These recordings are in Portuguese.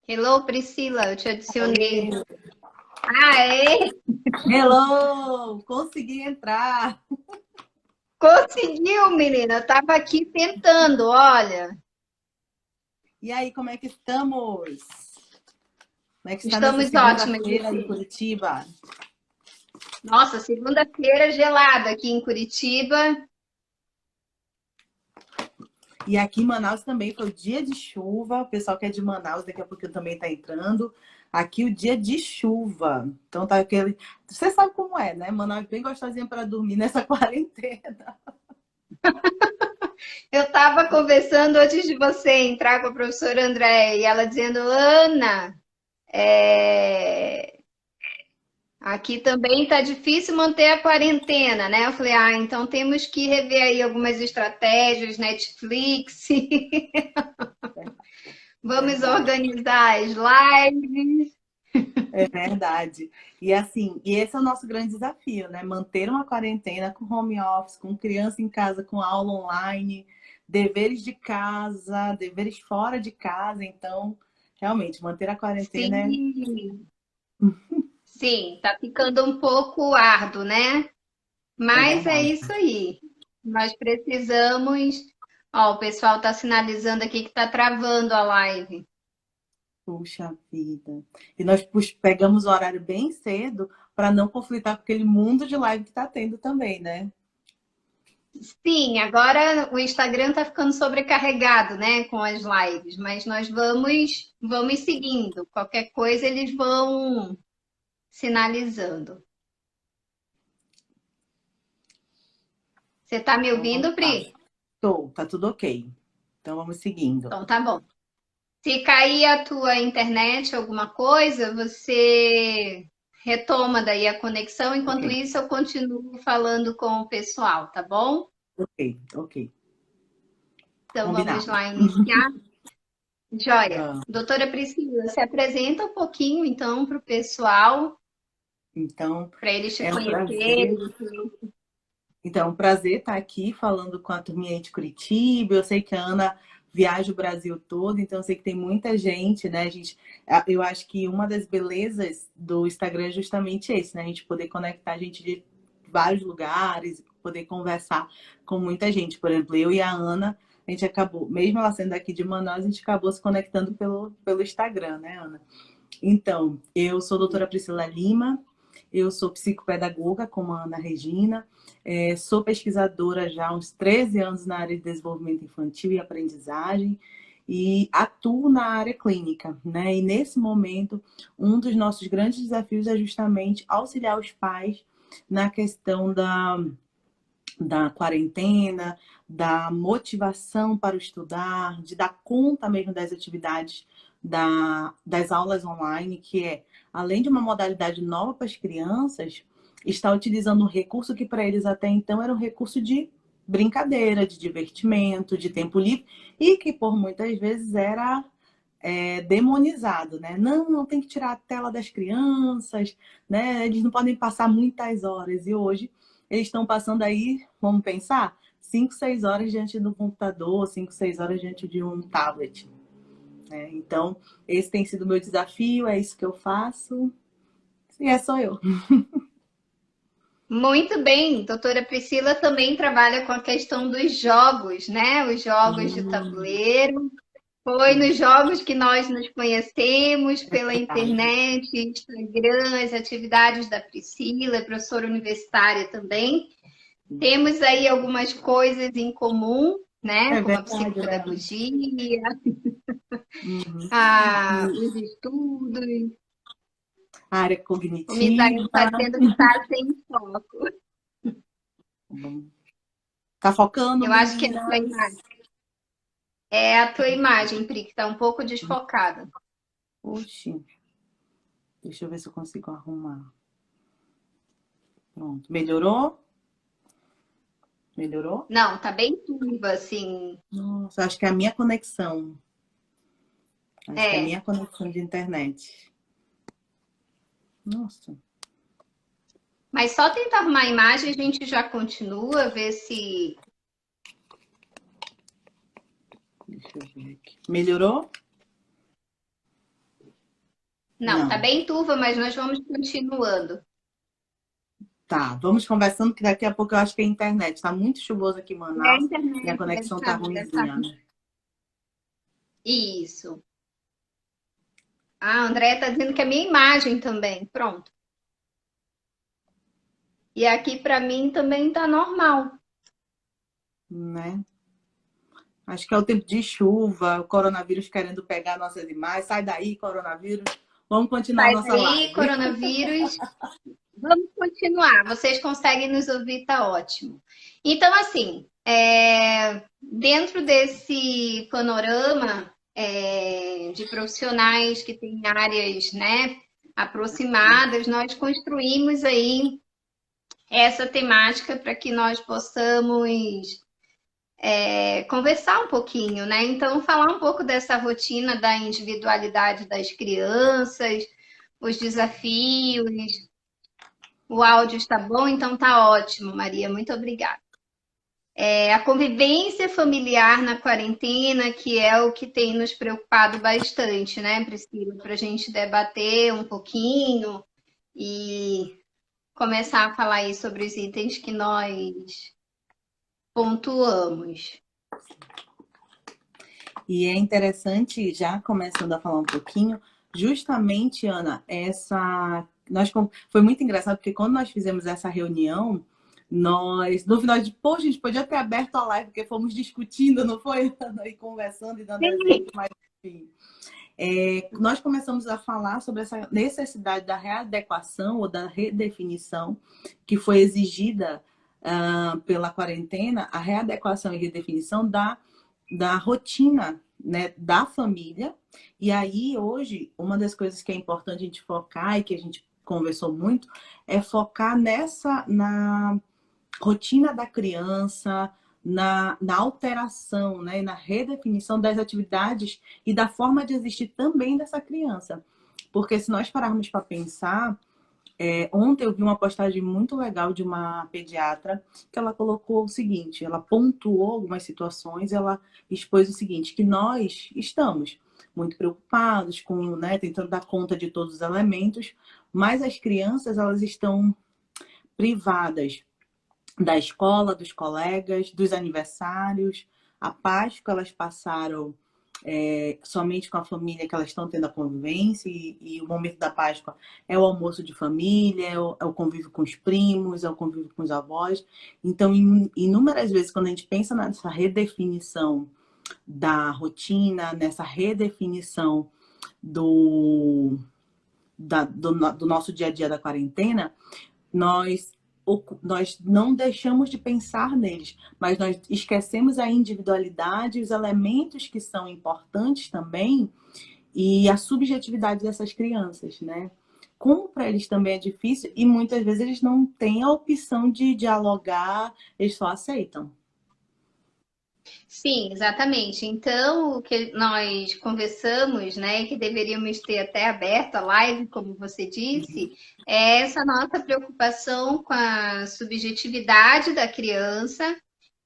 Hello, Priscila, eu te adicionei. Oi. Aê, Hello! Consegui entrar. conseguiu, menina. Eu tava aqui tentando, olha. E aí, como é que estamos? Como é que está nessa Estamos ótimas, e segunda-feira em você? Curitiba? Nossa, segunda-feira gelada aqui em Curitiba. E aqui em Manaus também foi o dia de chuva. O pessoal que é de Manaus, daqui a pouco também está entrando. Aqui o dia de chuva. Então tá aquele. Você sabe como é, né? Manaus é bem gostosinha para dormir nessa quarentena. Eu tava conversando antes de você entrar com a professora Andréia e ela dizendo, Ana, aqui também tá difícil manter a quarentena, né? Eu falei, então temos que rever aí algumas estratégias, Netflix. Vamos Verdade. organizar as lives. É verdade. E assim, e esse é o nosso grande desafio, né? Manter uma quarentena com home office, com criança em casa, com aula online, deveres de casa, deveres fora de casa. Então, realmente, manter a quarentena é. Sim, sim, tá ficando um pouco árduo, né? É Mas é verdade. isso aí. Nós precisamos. Ó, o pessoal tá sinalizando aqui que tá travando a live. Puxa vida. E nós pegamos o horário bem cedo para não conflitar com aquele mundo de live que está tendo também, né? Sim, agora o Instagram tá ficando sobrecarregado, né, com as lives, mas nós vamos seguindo. Qualquer coisa eles vão sinalizando. Você tá me Então vamos ouvindo, lá. Pri? Tô, tá tudo ok. Então vamos seguindo. Então tá bom. Se cair a tua internet, alguma coisa, você retoma daí a conexão. Ok, Enquanto isso, eu continuo falando com o pessoal, tá bom? ok, ok. Então vamos Combinado. lá iniciar. Joia. Vamos. Doutora Priscila, se apresenta um pouquinho então para o pessoal, Então, para eles te é um conhecerem. prazer. Então, é um prazer estar aqui falando com a turminha de Curitiba. Eu sei que a Ana viaja o Brasil todo, então eu sei que tem muita gente, né, gente? Eu acho que uma das belezas do Instagram é justamente esse, né? A gente poder conectar gente de vários lugares, poder conversar com muita gente. Por exemplo, eu e a Ana, a gente acabou, mesmo ela sendo aqui de Manaus, a gente acabou se conectando pelo Instagram, né, Ana? Então, eu sou a doutora Priscila Lima, eu sou psicopedagoga, como a Ana Regina, sou pesquisadora já há uns 13 anos na área de desenvolvimento infantil e aprendizagem e atuo na área clínica, né? E nesse momento, um dos nossos grandes desafios é justamente auxiliar os pais na questão da quarentena, da motivação para o estudar, de dar conta mesmo das atividades das aulas online, que é, além de uma modalidade nova para as crianças, está utilizando um recurso que para eles até então era um recurso de brincadeira, de divertimento, de tempo livre, e que por muitas vezes era demonizado, né? Não, não tem que tirar a tela das crianças, né? Eles não podem passar muitas horas. E hoje eles estão passando aí, vamos pensar, 5, 6 horas diante do computador, 5, 6 horas diante de um tablet. Né? Então, esse tem sido o meu desafio, é isso que eu faço. E é só eu. Muito bem, doutora Priscila também trabalha com a questão dos jogos, né? Os jogos de tabuleiro. Foi nos jogos que nós nos conhecemos pela Verdade. internet, Instagram, as atividades da Priscila, é professora universitária também. Temos aí algumas coisas em comum, né? É Como a verdade, né? psicopedagogia, Uhum. os estudos. A área O Misael cognitiva. está dizendo que está sem foco. Tá focando, Eu acho que é a tua imagem. meninas? É a tua imagem, Pri, que está um pouco desfocada. Oxi, deixa eu ver se eu consigo arrumar. Pronto. Melhorou? Melhorou? Não, tá bem turva, assim. Nossa, acho que é a minha conexão. Acho que é a É. minha conexão de internet. Nossa, Mas só tentar arrumar a imagem, a gente já continua, ver se. deixa eu ver aqui. Melhorou? Não, tá Não. bem turva, mas nós vamos continuando. Tá, vamos conversando que daqui a pouco eu acho que é a internet. Tá muito chuvoso aqui em É a Manaus e a internet, conexão tá deve estar. ruimzinha. Isso. A Andréia está dizendo que é a minha imagem também. Pronto. E aqui para mim também tá normal. Né? Acho que é o tempo de chuva, o coronavírus querendo pegar nossas imagens. Sai daí, coronavírus. Vamos continuar a Sai nossa daí, live. coronavírus. Vamos continuar. Vocês conseguem nos ouvir, tá ótimo. Então, assim, dentro desse panorama de profissionais que têm áreas, né, aproximadas, nós construímos aí essa temática para que nós possamos conversar um pouquinho, né? Então, falar um pouco dessa rotina da individualidade das crianças, os desafios. O áudio está bom, então tá ótimo, Maria. Muito obrigada. A convivência familiar na quarentena, que é o que tem nos preocupado bastante, né, Priscila? Para a gente debater um pouquinho e começar a falar aí sobre os itens que nós pontuamos. E é interessante, já começando a falar um pouquinho, justamente, Ana, foi muito engraçado, porque quando nós fizemos essa reunião, no final de, pô, a gente podia ter aberto a live, porque fomos discutindo, não foi, Ana? E conversando e dando exemplo, mas enfim. Nós começamos a falar sobre essa necessidade da readequação ou da redefinição que foi exigida pela quarentena, a readequação e redefinição da rotina, né, da família. E aí, hoje, uma das coisas que é importante a gente focar e que a gente conversou muito é focar na rotina da criança, na alteração, né, na redefinição das atividades e da forma de existir também dessa criança. Porque se nós pararmos para pensar, ontem eu vi uma postagem muito legal de uma pediatra que ela colocou o seguinte, ela pontuou algumas situações, ela expôs o seguinte, que nós estamos muito preocupados com, né, tentando dar conta de todos os elementos, mas as crianças, elas estão privadas da escola, dos colegas, dos aniversários. A Páscoa elas passaram somente com a família que elas estão tendo a convivência e o momento da Páscoa é o almoço de família, é o convívio com os primos, é o convívio com os avós. Então, inúmeras vezes, quando a gente pensa nessa redefinição da rotina, nessa redefinição do nosso dia a dia da quarentena, nós não deixamos de pensar neles, mas nós esquecemos a individualidade, os elementos que são importantes também e a subjetividade dessas crianças, né? Como para eles também é difícil e muitas vezes eles não têm a opção de dialogar, eles só aceitam. Sim, exatamente. Então, o que nós conversamos, né, que deveríamos ter até aberto a live, como você disse, é essa nossa preocupação com a subjetividade da criança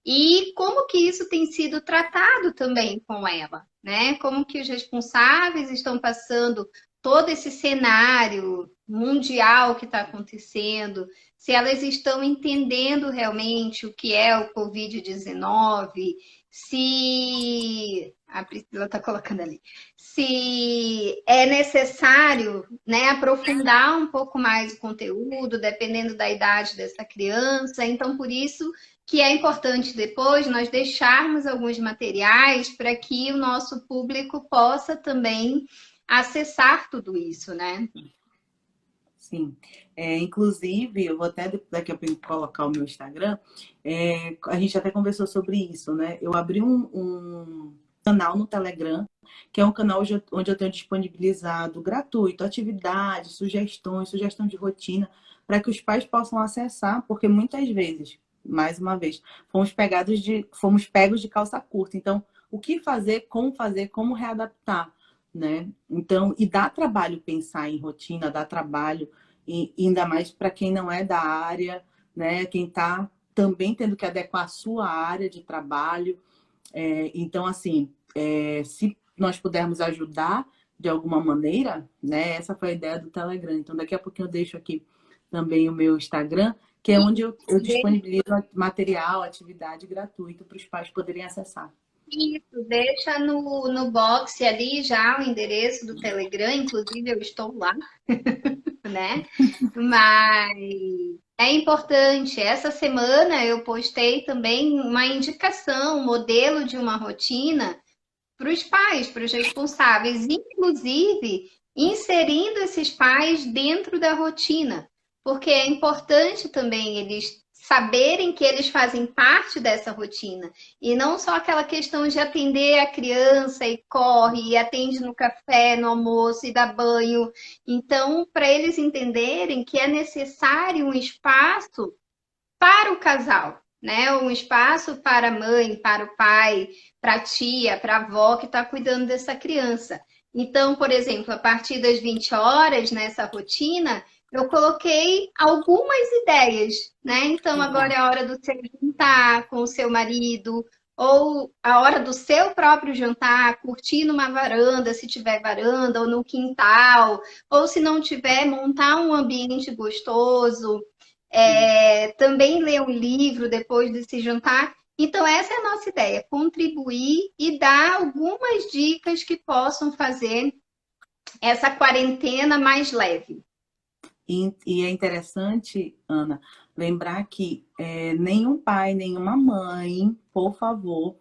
e como que isso tem sido tratado também com ela, né? Como que os responsáveis estão passando todo esse cenário mundial que está acontecendo, se elas estão entendendo realmente o que é o Covid-19, se a Priscila está colocando ali, se é necessário, né, aprofundar um pouco mais o conteúdo, dependendo da idade dessa criança. Então, por isso que é importante depois nós deixarmos alguns materiais para que o nosso público possa também acessar tudo isso, né? Sim. Inclusive, eu vou até daqui a pouco colocar o meu Instagram. A gente até conversou sobre isso, né? Eu abri um canal no Telegram, que é um canal onde eu tenho disponibilizado gratuito atividades, sugestões, sugestão de rotina, para que os pais possam acessar, porque muitas vezes, mais uma vez, fomos pegos de calça curta. Então, o que fazer, como readaptar, né? Então, e dá trabalho pensar em rotina, dá trabalho, e ainda mais para quem não é da área, né? Quem está também tendo que adequar a sua área de trabalho. Então, assim, se nós pudermos ajudar de alguma maneira, né? Essa foi a ideia do Telegram. Então, daqui a pouquinho eu deixo aqui também o meu Instagram, que é onde eu disponibilizo material, atividade gratuito para os pais poderem acessar. Isso, deixa no box ali já o endereço do Telegram, inclusive eu estou lá, né? Mas é importante. Essa semana eu postei também uma indicação, um modelo de uma rotina para os pais, para os responsáveis, inclusive inserindo esses pais dentro da rotina, porque é importante também eles saberem que eles fazem parte dessa rotina e não só aquela questão de atender a criança e corre e atende no café, no almoço e dá banho. Então, para eles entenderem que é necessário um espaço para o casal, né? Um espaço para a mãe, para o pai, para a tia, para a avó que está cuidando dessa criança. Então, por exemplo, a partir das 20 horas nessa rotina, eu coloquei algumas ideias, né? Então, agora é a hora do seu jantar com o seu marido, ou a hora do seu próprio jantar, curtir numa varanda, se tiver varanda, ou no quintal, ou se não tiver, montar um ambiente gostoso, também ler um livro depois desse jantar. Então, essa é a nossa ideia: contribuir e dar algumas dicas que possam fazer essa quarentena mais leve. E é interessante, Ana, lembrar que nenhum pai, nenhuma mãe, por favor,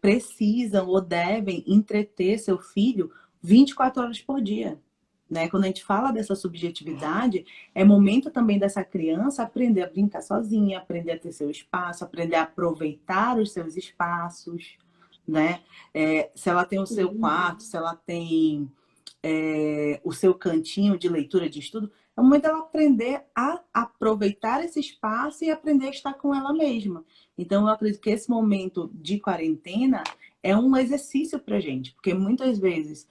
precisam ou devem entreter seu filho 24 horas por dia. Né? Quando a gente fala dessa subjetividade, é momento também dessa criança aprender a brincar sozinha, aprender a ter seu espaço, aprender a aproveitar os seus espaços, né? Se ela tem o seu quarto, se ela tem o seu cantinho de leitura, de estudo, é o momento dela aprender a aproveitar esse espaço e aprender a estar com ela mesma. Então, eu acredito que esse momento de quarentena é um exercício para a gente, porque muitas vezes,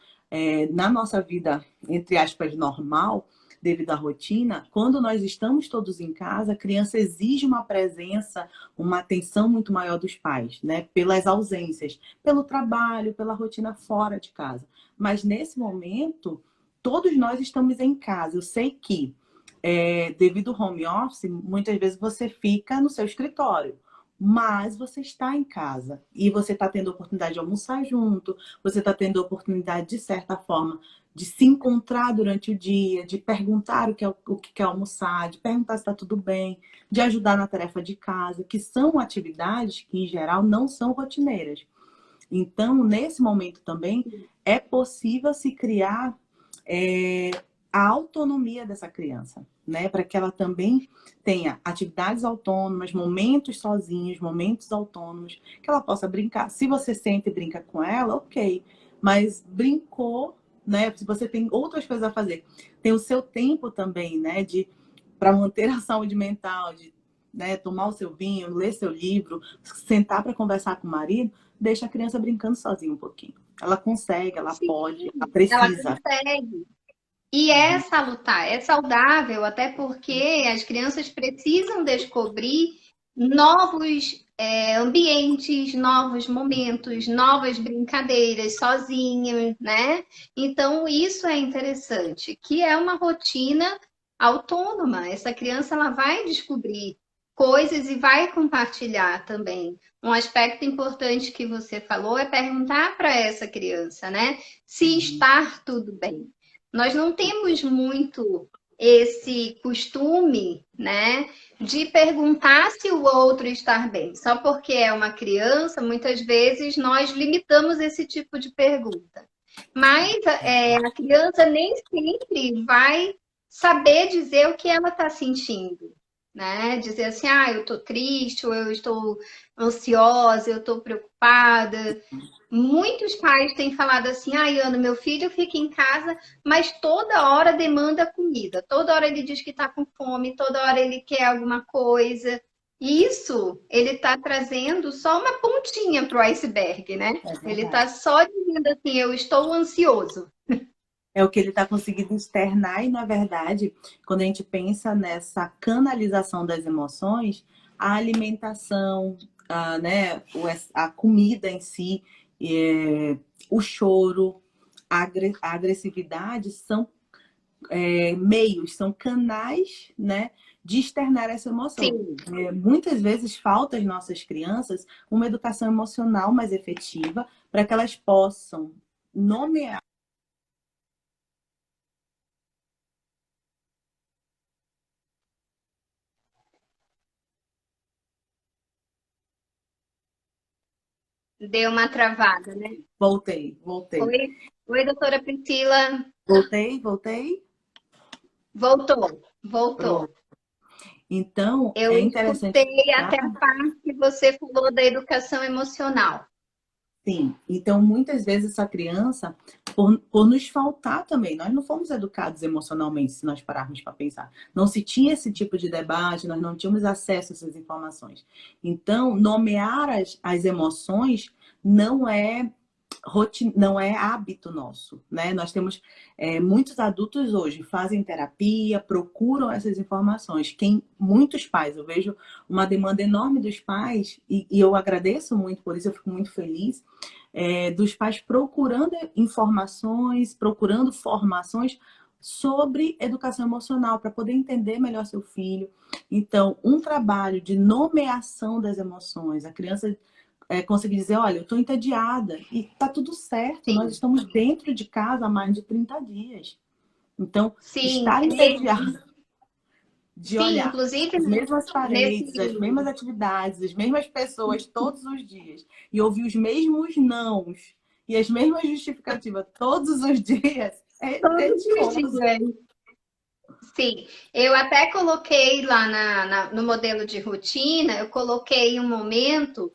na nossa vida, entre aspas, normal, devido à rotina, quando nós estamos todos em casa, a criança exige uma presença, uma atenção muito maior dos pais, né? Pelas ausências, pelo trabalho, pela rotina fora de casa. Mas nesse momento, todos nós estamos em casa. Eu sei que, devido ao home office, muitas vezes você fica no seu escritório, mas você está em casa e você está tendo a oportunidade de almoçar junto, você está tendo a oportunidade, de certa forma, de se encontrar durante o dia, de perguntar o que quer almoçar, de perguntar se está tudo bem, de ajudar na tarefa de casa, que são atividades que, em geral, não são rotineiras. Então, nesse momento também, é possível se criar a autonomia dessa criança, né? Para que ela também tenha atividades autônomas, momentos sozinhos, momentos autônomos, que ela possa brincar. Se você sente e brinca com ela, ok. Mas brincou, né? Se você tem outras coisas a fazer, tem o seu tempo também, né? Para manter a saúde mental, de, né, tomar o seu vinho, ler seu livro, sentar para conversar com o marido, deixa a criança brincando sozinha um pouquinho. Ela consegue, ela Sim, pode, ela ela precisa. consegue. E é salutar, é saudável, até porque as crianças precisam descobrir novos ambientes, novos momentos, novas brincadeiras sozinhas, né? Então, isso é interessante, que é uma rotina autônoma. Essa criança ela vai descobrir coisas e vai compartilhar também. Um aspecto importante que você falou é perguntar para essa criança, né? Se está tudo bem. Nós não temos muito esse costume, né, de perguntar se o outro está bem. Só porque é uma criança, muitas vezes nós limitamos esse tipo de pergunta. Mas a criança nem sempre vai saber dizer o que ela está sentindo, né? Dizer assim, eu estou triste, ou eu estou ansiosa, eu estou preocupada. Muitos pais têm falado assim: Ana, meu filho fica em casa, mas toda hora demanda comida, toda hora ele diz que está com fome, toda hora ele quer alguma coisa. Isso ele está trazendo só uma pontinha para o iceberg, né? É Ele está verdade. só dizendo assim: eu estou ansioso. É o que ele está conseguindo externar, e, na verdade, quando a gente pensa nessa canalização das emoções, a alimentação, né, a comida em si, o choro, a agressividade são meios, são canais, né, de externar essa emoção. Sim. Muitas vezes falta às nossas crianças uma educação emocional mais efetiva para que elas possam nomear. Deu uma travada, né? Voltei. Oi, doutora Priscila. Voltei. Voltou. Pronto. Então, Eu é interessante. escutei até a parte que você falou da educação emocional. Sim, então muitas vezes essa criança, por nos faltar também, nós não fomos educados emocionalmente, se nós pararmos para pensar. Não se tinha esse tipo de debate, nós não tínhamos acesso a essas informações. Então, nomear as emoções não é não é hábito nosso, né? Nós temos muitos adultos hoje fazem terapia, procuram essas informações. Muitos pais, eu vejo uma demanda enorme dos pais e eu agradeço muito por isso, eu fico muito feliz dos pais procurando informações, procurando formações sobre educação emocional para poder entender melhor seu filho. Então, um trabalho de nomeação das emoções, a criança conseguir dizer, olha, eu estou entediada e tá tudo certo, Sim. nós estamos dentro de casa há mais de 30 dias. Então, Sim, estar entediado de sim, olhar inclusive as mesmas paredes, nesse. as mesmas atividades, as mesmas pessoas todos os dias e ouvir os mesmos nãos e as mesmas justificativas todos os dias é Todos os tedioso. dias. Sim, eu até coloquei lá no modelo de rotina, eu coloquei um momento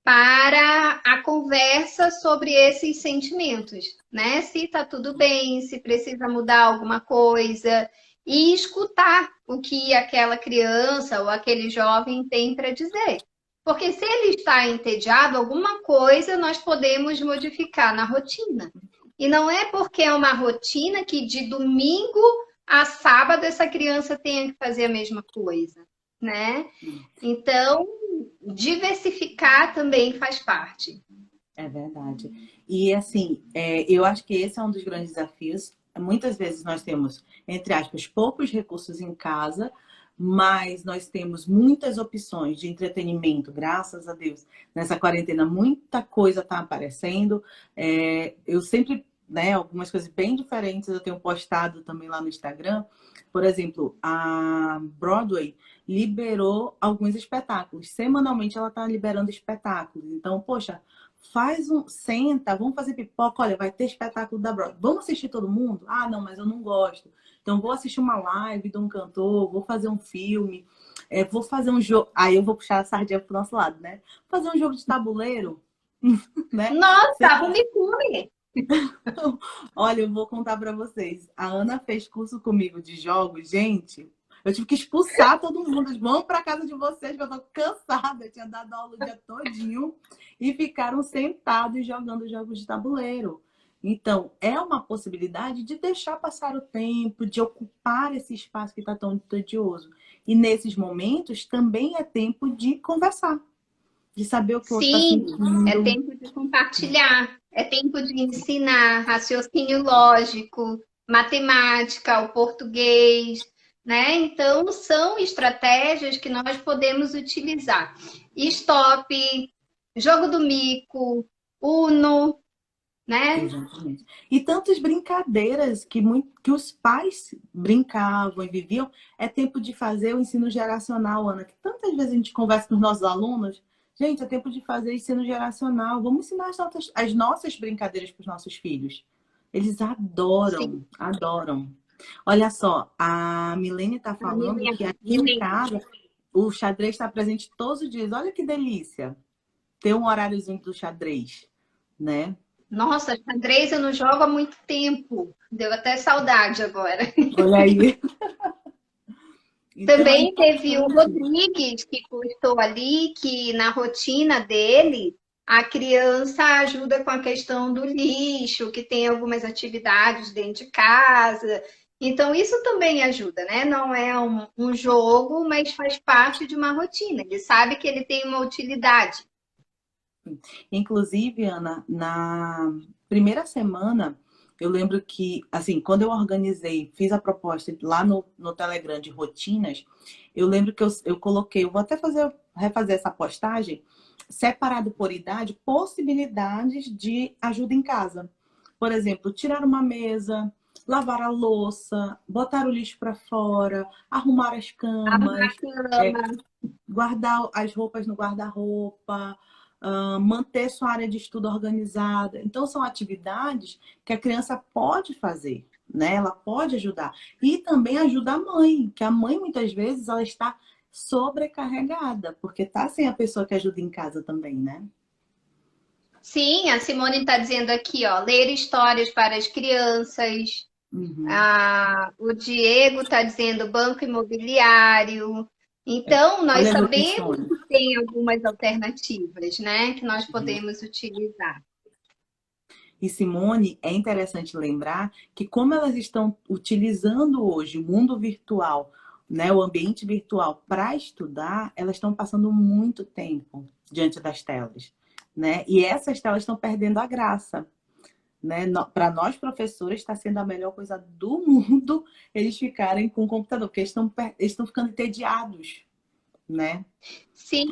para a conversa sobre esses sentimentos, né? Se tá tudo bem, se precisa mudar alguma coisa e escutar o que aquela criança ou aquele jovem tem para dizer. Porque se ele está entediado, alguma coisa nós podemos modificar na rotina. E não é porque é uma rotina que de domingo a sábado essa criança tenha que fazer a mesma coisa, né? Então, diversificar também faz parte. É verdade. E assim, eu acho que esse é um dos grandes desafios. Muitas vezes nós temos, entre aspas, poucos recursos em casa, mas nós temos muitas opções de entretenimento, graças a Deus. Nessa quarentena, muita coisa está aparecendo. Eu sempre, né, algumas coisas bem diferentes eu tenho postado também lá no Instagram. Por exemplo, a Broadway liberou alguns espetáculos. Semanalmente ela está liberando espetáculos. Então, poxa, senta, vamos fazer pipoca, olha, vai ter espetáculo da Broadway. Vamos assistir todo mundo? Ah, não, mas eu não gosto. Então vou assistir uma live de um cantor, vou fazer um filme, vou fazer um jogo. Aí eu vou puxar a sardinha pro nosso lado, né? Fazer um jogo de tabuleiro, né? Nossa, me come! Olha, eu vou contar para vocês. A Ana fez curso comigo de jogos, gente. Eu tive que expulsar todo mundo. Vão para casa de vocês, que eu tô cansada. Eu tinha dado aula o dia todinho e ficaram sentados jogando jogos de tabuleiro. Então, é uma possibilidade de deixar passar o tempo, de ocupar esse espaço que está tão tedioso. E nesses momentos também é tempo de conversar, de saber o que o outro está Sim, é sentindo. tempo de compartilhar, é tempo de ensinar raciocínio lógico, matemática, o português, né? Então, são estratégias que nós podemos utilizar. Stop, jogo do mico, Uno, né? Exatamente. E tantas brincadeiras que os pais brincavam e viviam, é tempo de fazer o ensino geracional, Ana, que tantas vezes a gente conversa com os nossos alunos, gente, é tempo de fazer ensino geracional, vamos ensinar as nossas brincadeiras para os nossos filhos. Eles Sim. adoram, adoram. Olha só, a Milene está falando que aqui em casa o xadrez está presente todos os dias. Olha que delícia ter um horáriozinho do xadrez, né? Nossa, xadrez eu não jogo há muito tempo. Deu até saudade agora. Olha aí. Então, Também teve o Rodrigues, que postou ali que na rotina dele a criança ajuda com a questão do lixo, que tem algumas atividades dentro de casa. Então, isso também ajuda, né? Não é um jogo, mas faz parte de uma rotina. Ele sabe que ele tem uma utilidade. inclusive, Ana, na primeira semana Eu lembro que, assim, quando eu organizei, fiz a proposta lá no Telegram de rotinas, eu lembro que eu coloquei, eu vou até refazer essa postagem, separado por idade, possibilidades de ajuda em casa. Por exemplo, tirar uma mesa, lavar a louça, botar o lixo para fora, arrumar as Arrumar camas, a é, cama. guardar as roupas no guarda-roupa, manter sua área de estudo organizada. Então, são atividades que a criança pode fazer, né? Ela pode ajudar. E também ajuda a mãe, que a mãe, muitas vezes, ela está sobrecarregada, porque tá sem a pessoa que ajuda em casa também, né? Sim, a Simone está dizendo aqui, ó, ler histórias para as crianças. Uhum. O Diego está dizendo banco imobiliário. Então, nós Olha as sabemos opções. que tem algumas alternativas, né, que nós Uhum. podemos utilizar. E Simone, é interessante lembrar que como elas estão utilizando hoje o mundo virtual, né, o ambiente virtual para estudar, elas estão passando muito tempo diante das telas, né? E essas telas estão perdendo a graça, né? Para nós professores está sendo a melhor coisa do mundo eles ficarem com o computador, porque eles estão ficando entediados, né?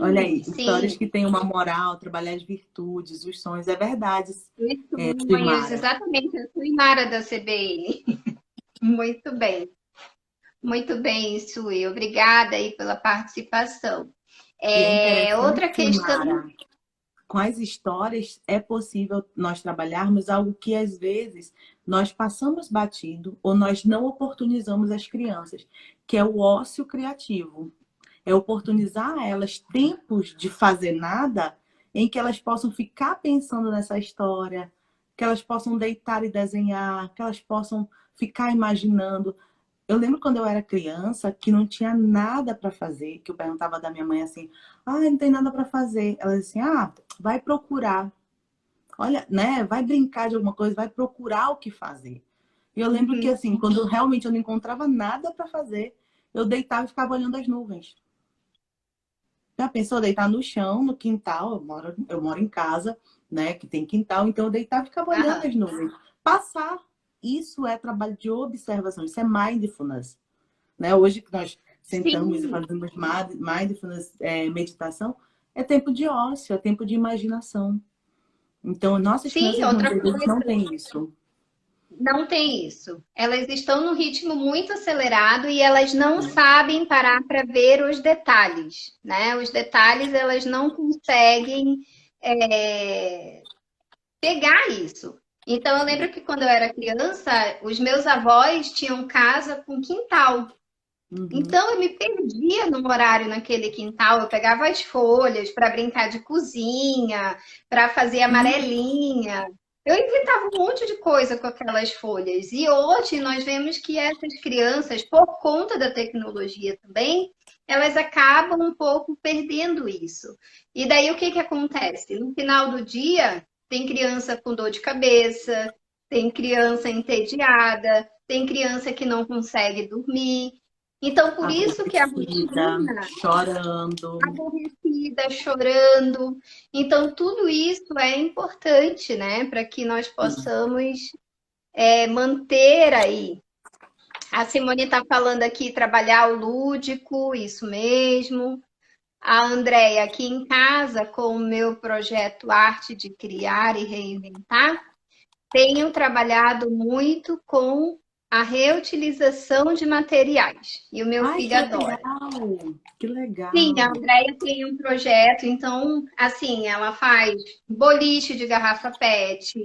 Olha Sim, aí, histórias sim, que têm uma moral, trabalhar as virtudes, os sonhos, é verdade, os sonhos, Simara. exatamente, eu sou Imara da CBN. Muito bem, Sui, obrigada aí pela participação. E é interessante, Outra questão, Simara, com as histórias é possível nós trabalharmos algo que às vezes nós passamos batido ou nós não oportunizamos as crianças, que é o ócio criativo. É oportunizar a elas tempos de fazer nada em que elas possam ficar pensando nessa história, que elas possam deitar e desenhar, que elas possam ficar imaginando. Eu lembro quando eu era criança que não tinha nada para fazer, que eu perguntava da minha mãe assim: "Ah, não tem nada para fazer". Ela dizia assim: "Ah, vai procurar. Olha, né, vai brincar de alguma coisa, vai procurar o que fazer". E eu lembro que assim, quando realmente eu não encontrava nada para fazer, eu deitava e ficava olhando as nuvens. Já pensou deitar no chão, no quintal? Eu moro em casa, né, que tem quintal, então eu deitava e ficava olhando aham, as nuvens. Passar, isso é trabalho de observação, isso é mindfulness, né? Hoje que nós sentamos e sim, fazemos mindfulness, meditação, é tempo de ócio, é tempo de imaginação. Então, nossas sim, crianças outra muitas vezes não coisa. têm isso. Não tem isso. Elas estão num ritmo muito acelerado e elas não sabem parar para ver os detalhes, né? Os detalhes elas não conseguem é, pegar isso. Então eu lembro que quando eu era criança, os meus avós tinham casa com quintal. Uhum. Então eu me perdia no horário naquele quintal. Eu pegava as folhas para brincar de cozinha, para fazer amarelinha. Eu inventava um monte de coisa com aquelas folhas. E hoje nós vemos que essas crianças, por conta da tecnologia também, elas acabam um pouco perdendo isso. E daí o que que acontece? No final do dia, tem criança com dor de cabeça, tem criança entediada, tem criança que não consegue dormir. Então, por isso que a Aborrecida, rotina chorando. aborrecida, chorando. Então, tudo isso é importante, né, para que nós possamos manter aí. A Simone está falando aqui, trabalhar o lúdico, isso mesmo. A Andréia, aqui em casa, com o meu projeto Arte de Criar e Reinventar, tenho trabalhado muito com a reutilização de materiais. E o meu Ai, filho que adora. legal! Que Sim, a legal! Andrea tem um projeto, então, assim, ela faz boliche de garrafa PET,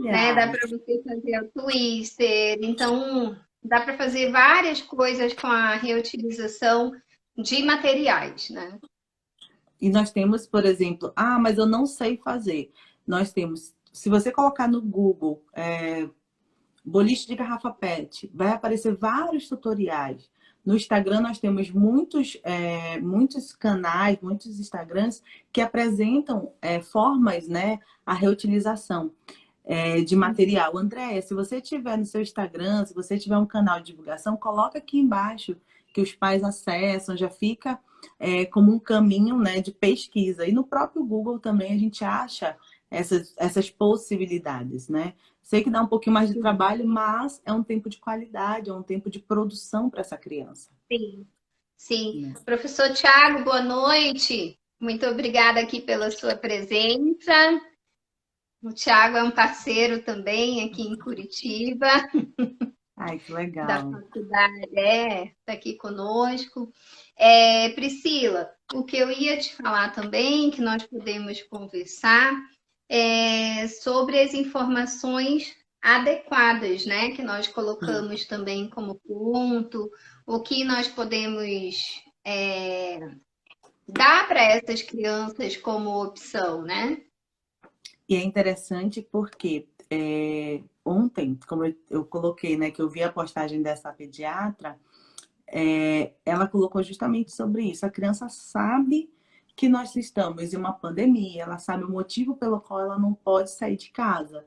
né? Dá Olha! para você fazer o twister, então dá para fazer várias coisas com a reutilização de materiais, né? E nós temos, por exemplo, ah, mas eu não sei fazer. Nós temos, se você colocar no Google, boliche de garrafa PET, vai aparecer vários tutoriais. No Instagram nós temos muitos canais, muitos Instagrams que apresentam formas, né, a reutilização de material. Andréia, se você tiver no seu Instagram, se você tiver um canal de divulgação, coloca aqui embaixo que os pais acessam, já fica como um caminho, né, de pesquisa. E no próprio Google também a gente acha essas possibilidades, né? Sei que dá um pouquinho mais de trabalho, mas é um tempo de qualidade, é um tempo de produção para essa criança. Sim, sim. Né? Professor Tiago, boa noite. Muito obrigada aqui pela sua presença. O Tiago é um parceiro também aqui em Curitiba, Ai, que da legal. faculdade, está aqui conosco. Priscila, o que eu ia te falar também, que nós podemos conversar, sobre as informações adequadas, né? Que nós Sim. colocamos também como ponto, o que nós podemos dar para essas crianças como opção, né? E é interessante porque ontem, como eu coloquei, né, que eu vi a postagem dessa pediatra, ela colocou justamente sobre isso. A criança sabe que nós estamos em uma pandemia, ela sabe o motivo pelo qual ela não pode sair de casa.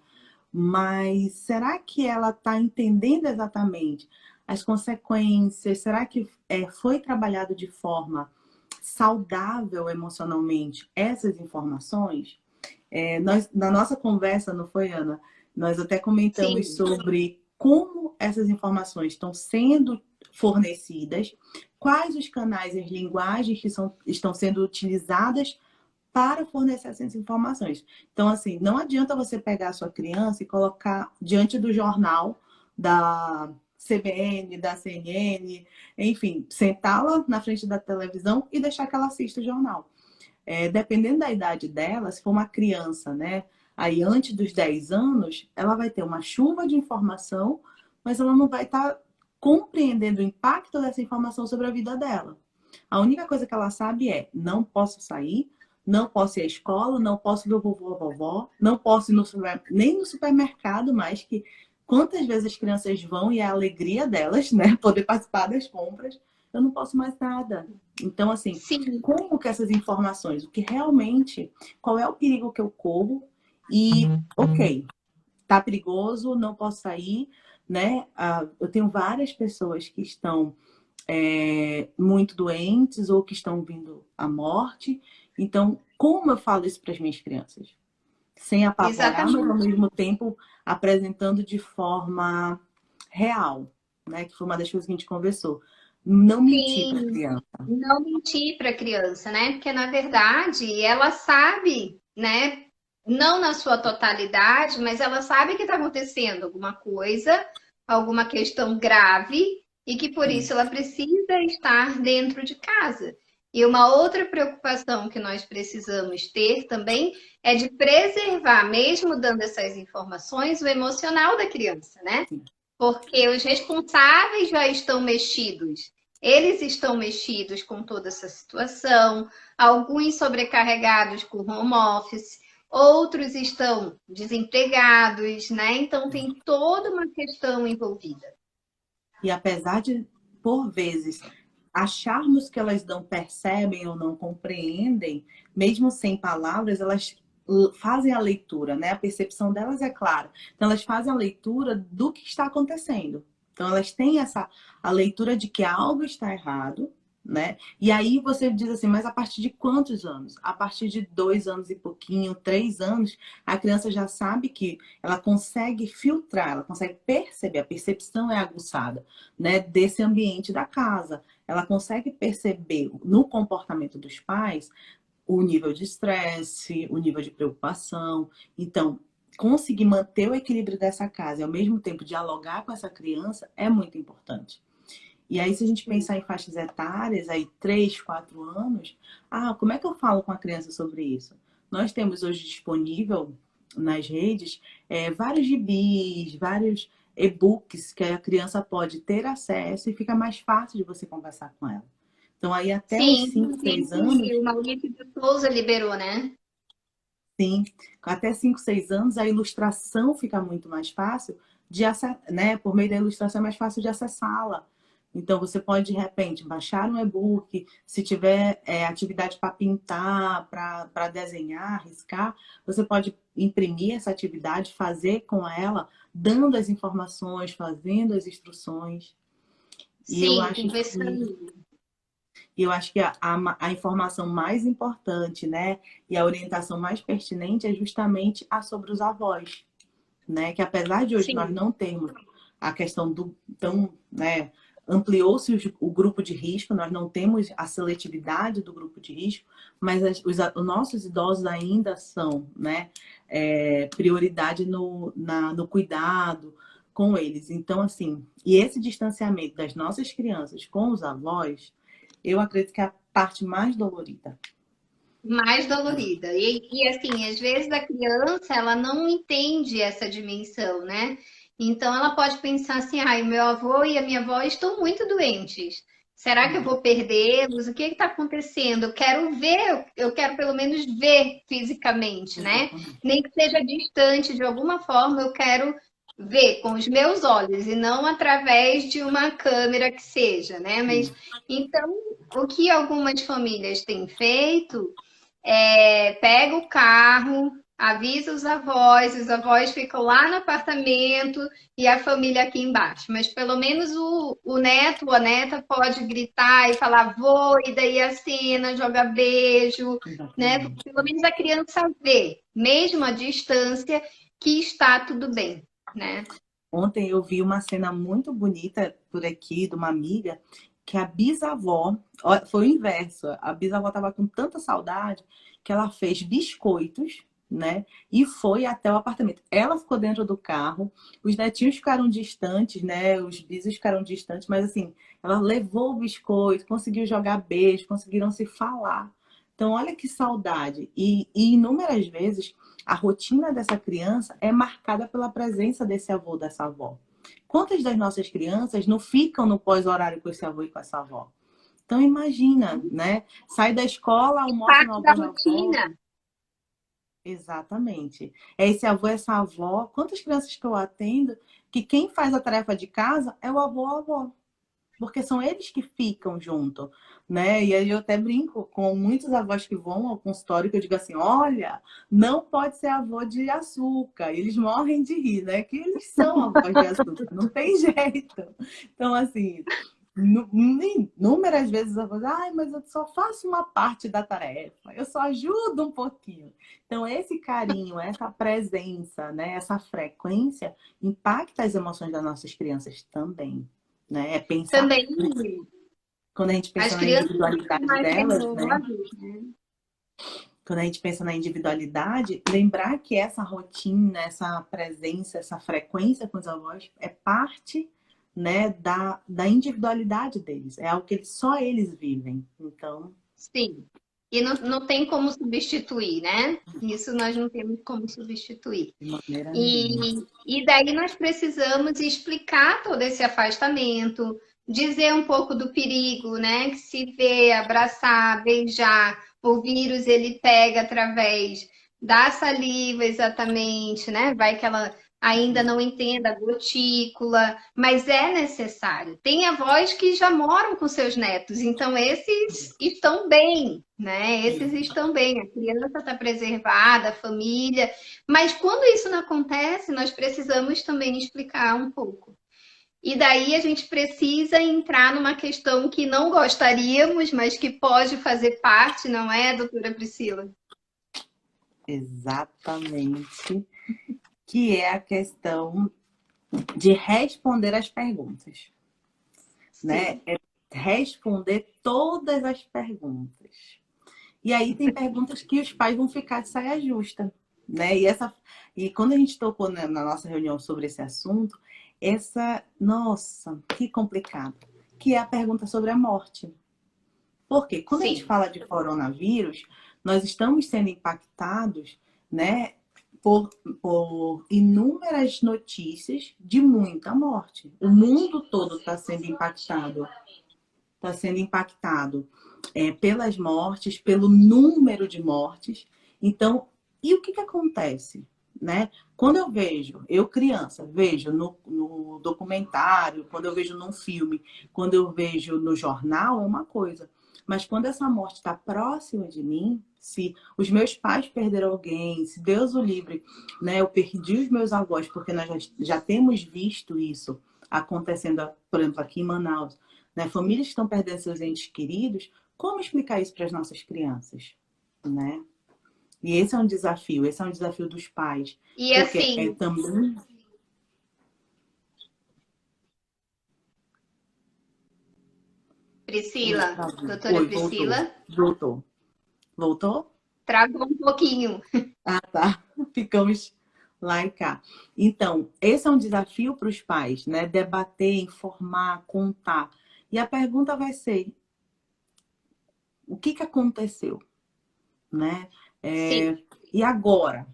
Mas será que ela está entendendo exatamente as consequências? Será que foi trabalhado de forma saudável emocionalmente essas informações? Na nossa conversa, não foi, Ana? Nós até comentamos Sim, sobre como essas informações estão sendo fornecidas, quais os canais e as linguagens que estão sendo utilizadas para fornecer essas informações. Então, assim, não adianta você pegar a sua criança e colocar diante do jornal da CBN, da CNN, enfim, sentá-la na frente da televisão e deixar que ela assista o jornal. Dependendo da idade dela, se for uma criança, né, aí antes dos 10 anos, ela vai ter uma chuva de informação, mas ela não vai estar compreendendo o impacto dessa informação sobre a vida dela. A única coisa que ela sabe é: não posso sair, não posso ir à escola, não posso ver o vovô, a vovó, não posso ir nem no supermercado mais, que quantas vezes as crianças vão e é a alegria delas, né, poder participar das compras, eu não posso mais nada. Então, assim, sim, como que essas informações, o que realmente, qual é o perigo que eu corro e, ok, tá perigoso, não posso sair, né? Eu tenho várias pessoas que estão muito doentes ou que estão vindo à morte. Então, como eu falo isso para as minhas crianças? Sem apavorar, mas ao exatamente. mesmo tempo apresentando de forma real, né? Que foi uma das coisas que a gente conversou. Não mentir para a Sim, criança. não mentir para a criança, né? Porque na verdade ela sabe, né? Não na sua totalidade, mas ela sabe que está acontecendo alguma coisa, alguma questão grave e que por Sim. isso ela precisa estar dentro de casa. E uma outra preocupação que nós precisamos ter também é de preservar, mesmo dando essas informações, o emocional da criança, né? Sim. Porque os responsáveis já estão mexidos. Eles estão mexidos com toda essa situação, alguns sobrecarregados com home office, outros estão desempregados, né? Então tem toda uma questão envolvida. E apesar de, por vezes, acharmos que elas não percebem ou não compreendem, mesmo sem palavras, elas fazem a leitura, né? A percepção delas é clara. Então, elas fazem a leitura do que está acontecendo. Então, elas têm a leitura de que algo está errado, né? E aí você diz assim, mas a partir de quantos anos? A partir de 2 anos e pouquinho, 3 anos, a criança já sabe que ela consegue filtrar, ela consegue perceber, a percepção é aguçada, né? Desse ambiente da casa. Ela consegue perceber no comportamento dos pais o nível de estresse, o nível de preocupação. Então, conseguir manter o equilíbrio dessa casa e ao mesmo tempo dialogar com essa criança é muito importante. E aí, se a gente pensar em faixas etárias, aí 3, 4 anos, como é que eu falo com a criança sobre isso? Nós temos hoje disponível nas redes vários gibis, vários e-books que a criança pode ter acesso e fica mais fácil de você conversar com ela. Então, aí até os Sim, 5, 6 anos, inclusive o Maurício de Souza liberou, né? sim, até 5, 6 anos, a ilustração fica muito mais fácil de acessar, né? Por meio da ilustração é mais fácil de acessá-la. Então, você pode, de repente, baixar um e-book, se tiver atividade para pintar, para desenhar, riscar, você pode imprimir essa atividade, fazer com ela, dando as informações, fazendo as instruções. E eu Sim, acho que conversando. E eu acho que a informação mais importante, né, e a orientação mais pertinente é justamente a sobre os avós, né? Que apesar de hoje nós Sim. não termos a questão do tão, né, ampliou-se o grupo de risco, nós não temos a seletividade do grupo de risco, mas os nossos idosos ainda são, né, prioridade no cuidado com eles. Então, assim, e esse distanciamento das nossas crianças com os avós, eu acredito que é a parte mais dolorida. Mais dolorida. Assim, às vezes a criança, ela não entende essa dimensão, né? Então ela pode pensar assim, ai, meu avô e a minha avó estão muito doentes. Será que eu vou perdê-los? O que está acontecendo? Eu quero ver, eu quero pelo menos ver fisicamente, né? Exatamente. Nem que seja distante de alguma forma, eu quero ver com os meus olhos e não através de uma câmera que seja, né? Mas então, o que algumas famílias têm feito pega o carro, avisa os avós ficam lá no apartamento e a família aqui embaixo. Mas pelo menos o neto ou a neta pode gritar e falar vou, e daí a cena, joga beijo, né? Exatamente. Pelo menos a criança vê, mesmo à distância, que está tudo bem, né? Ontem eu vi uma cena muito bonita por aqui de uma amiga que a bisavó, foi o inverso, a bisavó estava com tanta saudade que ela fez biscoitos, né? E foi até o apartamento. Ela ficou dentro do carro, os netinhos ficaram distantes, né? Os bisos ficaram distantes, mas assim, ela levou o biscoito, conseguiu jogar beijo, conseguiram se falar. Então, olha que saudade. E inúmeras vezes a rotina dessa criança é marcada pela presença desse avô, dessa avó. Quantas das nossas crianças não ficam no pós-horário com esse avô e com essa avó? Então imagina, né? Sai da escola, almoça no Parte da avô, na avó. rotina. Exatamente. É esse avô, essa avó. Quantas crianças que eu atendo que quem faz a tarefa de casa é o avô ou a avó? Porque são eles que ficam junto, né? E aí eu até brinco com muitos avós que vão ao consultório que eu digo assim, olha, não pode ser avô de açúcar. E eles morrem de rir, né? Que eles são avós de açúcar, não tem jeito. Então, assim, inúmeras vezes eu vou dizer, ai, mas eu só faço uma parte da tarefa, eu só ajudo um pouquinho. Então, esse carinho, essa presença, né? Essa frequência impacta as emoções das nossas crianças também. Né? É pensar, Também quando a gente pensa as na crianças ficam individualidade mais delas, né? teimosas, né? Quando a gente pensa na individualidade, lembrar que essa rotina, essa presença, essa frequência com os avós é parte, né, da individualidade deles. É algo que só eles vivem. Então, Sim. E não tem como substituir, né? Isso nós não temos como substituir. de maneira nenhuma. E daí nós precisamos explicar todo esse afastamento, dizer um pouco do perigo, né? Que se vê, abraçar, beijar, o vírus ele pega através da saliva, exatamente, né? Vai que ela ainda não entenda a gotícula, mas é necessário. Tem avós que já moram com seus netos, então esses estão bem, né? Esses estão bem, a criança está preservada, a família. Mas quando isso não acontece, nós precisamos também explicar um pouco. E daí a gente precisa entrar numa questão que não gostaríamos, mas que pode fazer parte, não é, doutora Priscila? Exatamente. Que é a questão de responder as perguntas, né? Sim. É responder todas as perguntas. E aí tem perguntas que os pais vão ficar de saia justa, né? E quando a gente tocou na nossa reunião sobre esse assunto, nossa, que complicado, que é a pergunta sobre a morte. Porque quando a gente Sim. fala de coronavírus, nós estamos sendo impactados, né, por inúmeras notícias de muita morte. O mundo todo está sendo impactado. Está sendo impactado pelas mortes, pelo número de mortes. Então, e o que acontece? Né? Quando eu criança, vejo no documentário, quando eu vejo num filme, quando eu vejo no jornal, é uma coisa. Mas quando essa morte está próxima de mim, se os meus pais perderam alguém, se Deus o livre, né, eu perdi os meus avós, porque nós já temos visto isso acontecendo, por exemplo, aqui em Manaus, né? Famílias que estão perdendo seus entes queridos como explicar isso para as nossas crianças, né? E esse é um desafio dos pais. E Porque é assim, também... Oi, Priscila, travou. doutora Oi, voltou. Priscila, Voltou. Voltou? travou um pouquinho. Ah, tá. Ficamos lá e cá. Então, esse é um desafio para os pais, né? Debater, informar, contar. E a pergunta vai ser: o que que aconteceu, né? Sim, E agora?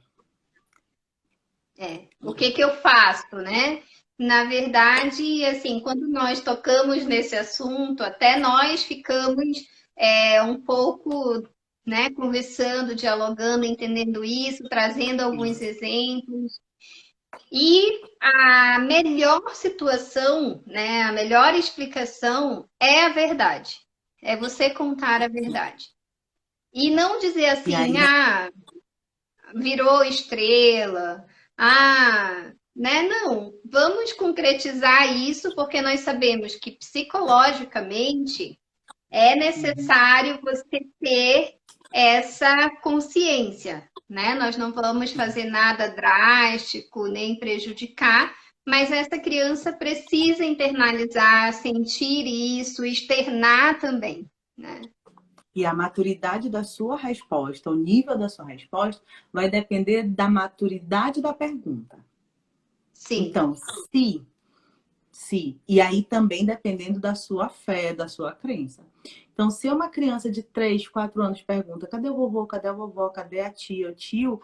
o que que eu faço, né? Na verdade, assim, quando nós tocamos nesse assunto, até nós ficamos um pouco, né, conversando, dialogando, entendendo isso, trazendo alguns exemplos. E a melhor situação, né, a melhor explicação é a verdade. É você contar a verdade. E não dizer E assim, aí, virou estrela, né? Não, vamos concretizar isso porque nós sabemos que psicologicamente é necessário você ter essa consciência, né? Nós não vamos fazer nada drástico nem prejudicar, mas essa criança precisa internalizar, sentir isso, externar também, né? e a maturidade da sua resposta, o nível da sua resposta, vai depender da maturidade da pergunta. Sim, Então, se, e aí também dependendo da sua fé, da sua crença. Então, se uma criança de 3, 4 anos pergunta: cadê o vovô, cadê a vovó, cadê a tia, o tio,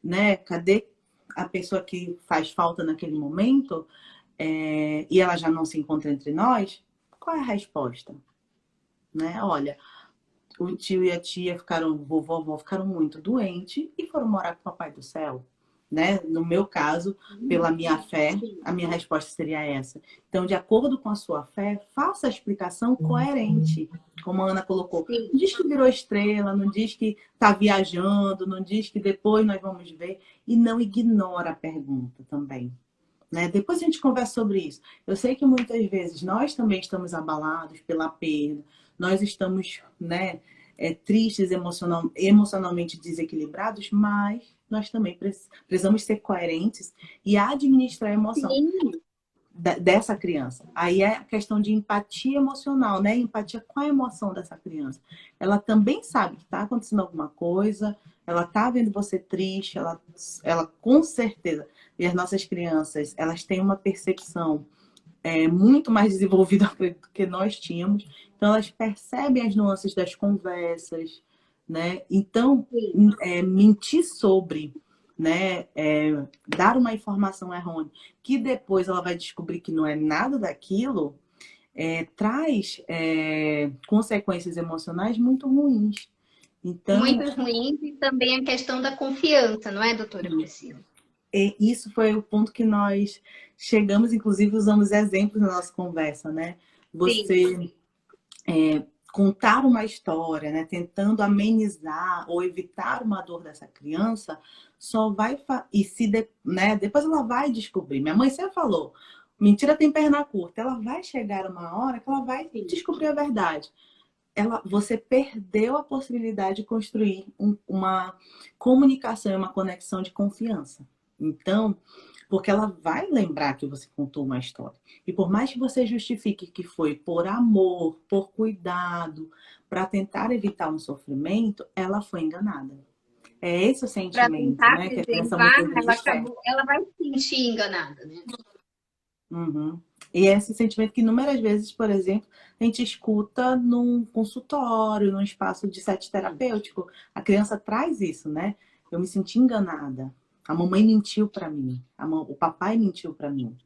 né? Cadê a pessoa que faz falta naquele momento? E ela já não se encontra entre nós, qual é a resposta? Né? Olha, o tio e a tia ficaram, o vovô, a vovó ficaram muito doentes e foram morar com o Papai do Céu. Né? No meu caso, pela minha fé, a minha resposta seria essa. Então, de acordo com a sua fé, faça a explicação coerente. Como a Ana colocou, sim. não diz que virou estrela, não diz que está viajando, não diz que depois nós vamos ver, e não ignora a pergunta também. Né? Depois a gente conversa sobre isso. Eu sei que muitas vezes nós também estamos abalados pela perda, nós estamos, né, tristes, emocionalmente desequilibrados, mas nós também precisamos ser coerentes e administrar a emoção Sim, dessa criança. Aí é a questão de empatia emocional, né? Empatia com a emoção dessa criança. Ela também sabe que está acontecendo alguma coisa, ela está vendo você triste, ela com certeza. E as nossas crianças, elas têm uma percepção muito mais desenvolvida do que nós tínhamos. Então, elas percebem as nuances das conversas, né? Então, sim. mentir sobre, né? Dar uma informação errônea, que depois ela vai descobrir que não é nada daquilo, traz consequências emocionais muito ruins. Então, Muito ruim e também a questão da confiança, não é, doutora Priscila? isso foi o ponto que nós chegamos, inclusive usamos exemplos na nossa conversa, né? Sim, Você contar uma história, né, tentando amenizar ou evitar uma dor dessa criança, só vai né, depois ela vai descobrir. Minha mãe sempre falou: mentira tem perna curta. Ela vai chegar uma hora que ela vai sim. descobrir a verdade. Você perdeu a possibilidade de construir uma comunicação e uma conexão de confiança. Então, porque ela vai lembrar que você contou uma história. E por mais que você justifique que foi por amor, por cuidado, para tentar evitar um sofrimento, ela foi enganada. É esse o Para sentimento, tentar né? Que a criança preservar, muitas vezes tem. ela vai se sentir enganada, né? Uhum. E esse sentimento que inúmeras vezes, por exemplo, a gente escuta num consultório, num espaço de sete terapêutico. A criança traz isso, né? Eu me senti enganada. A mamãe mentiu para mim. O papai mentiu para mim,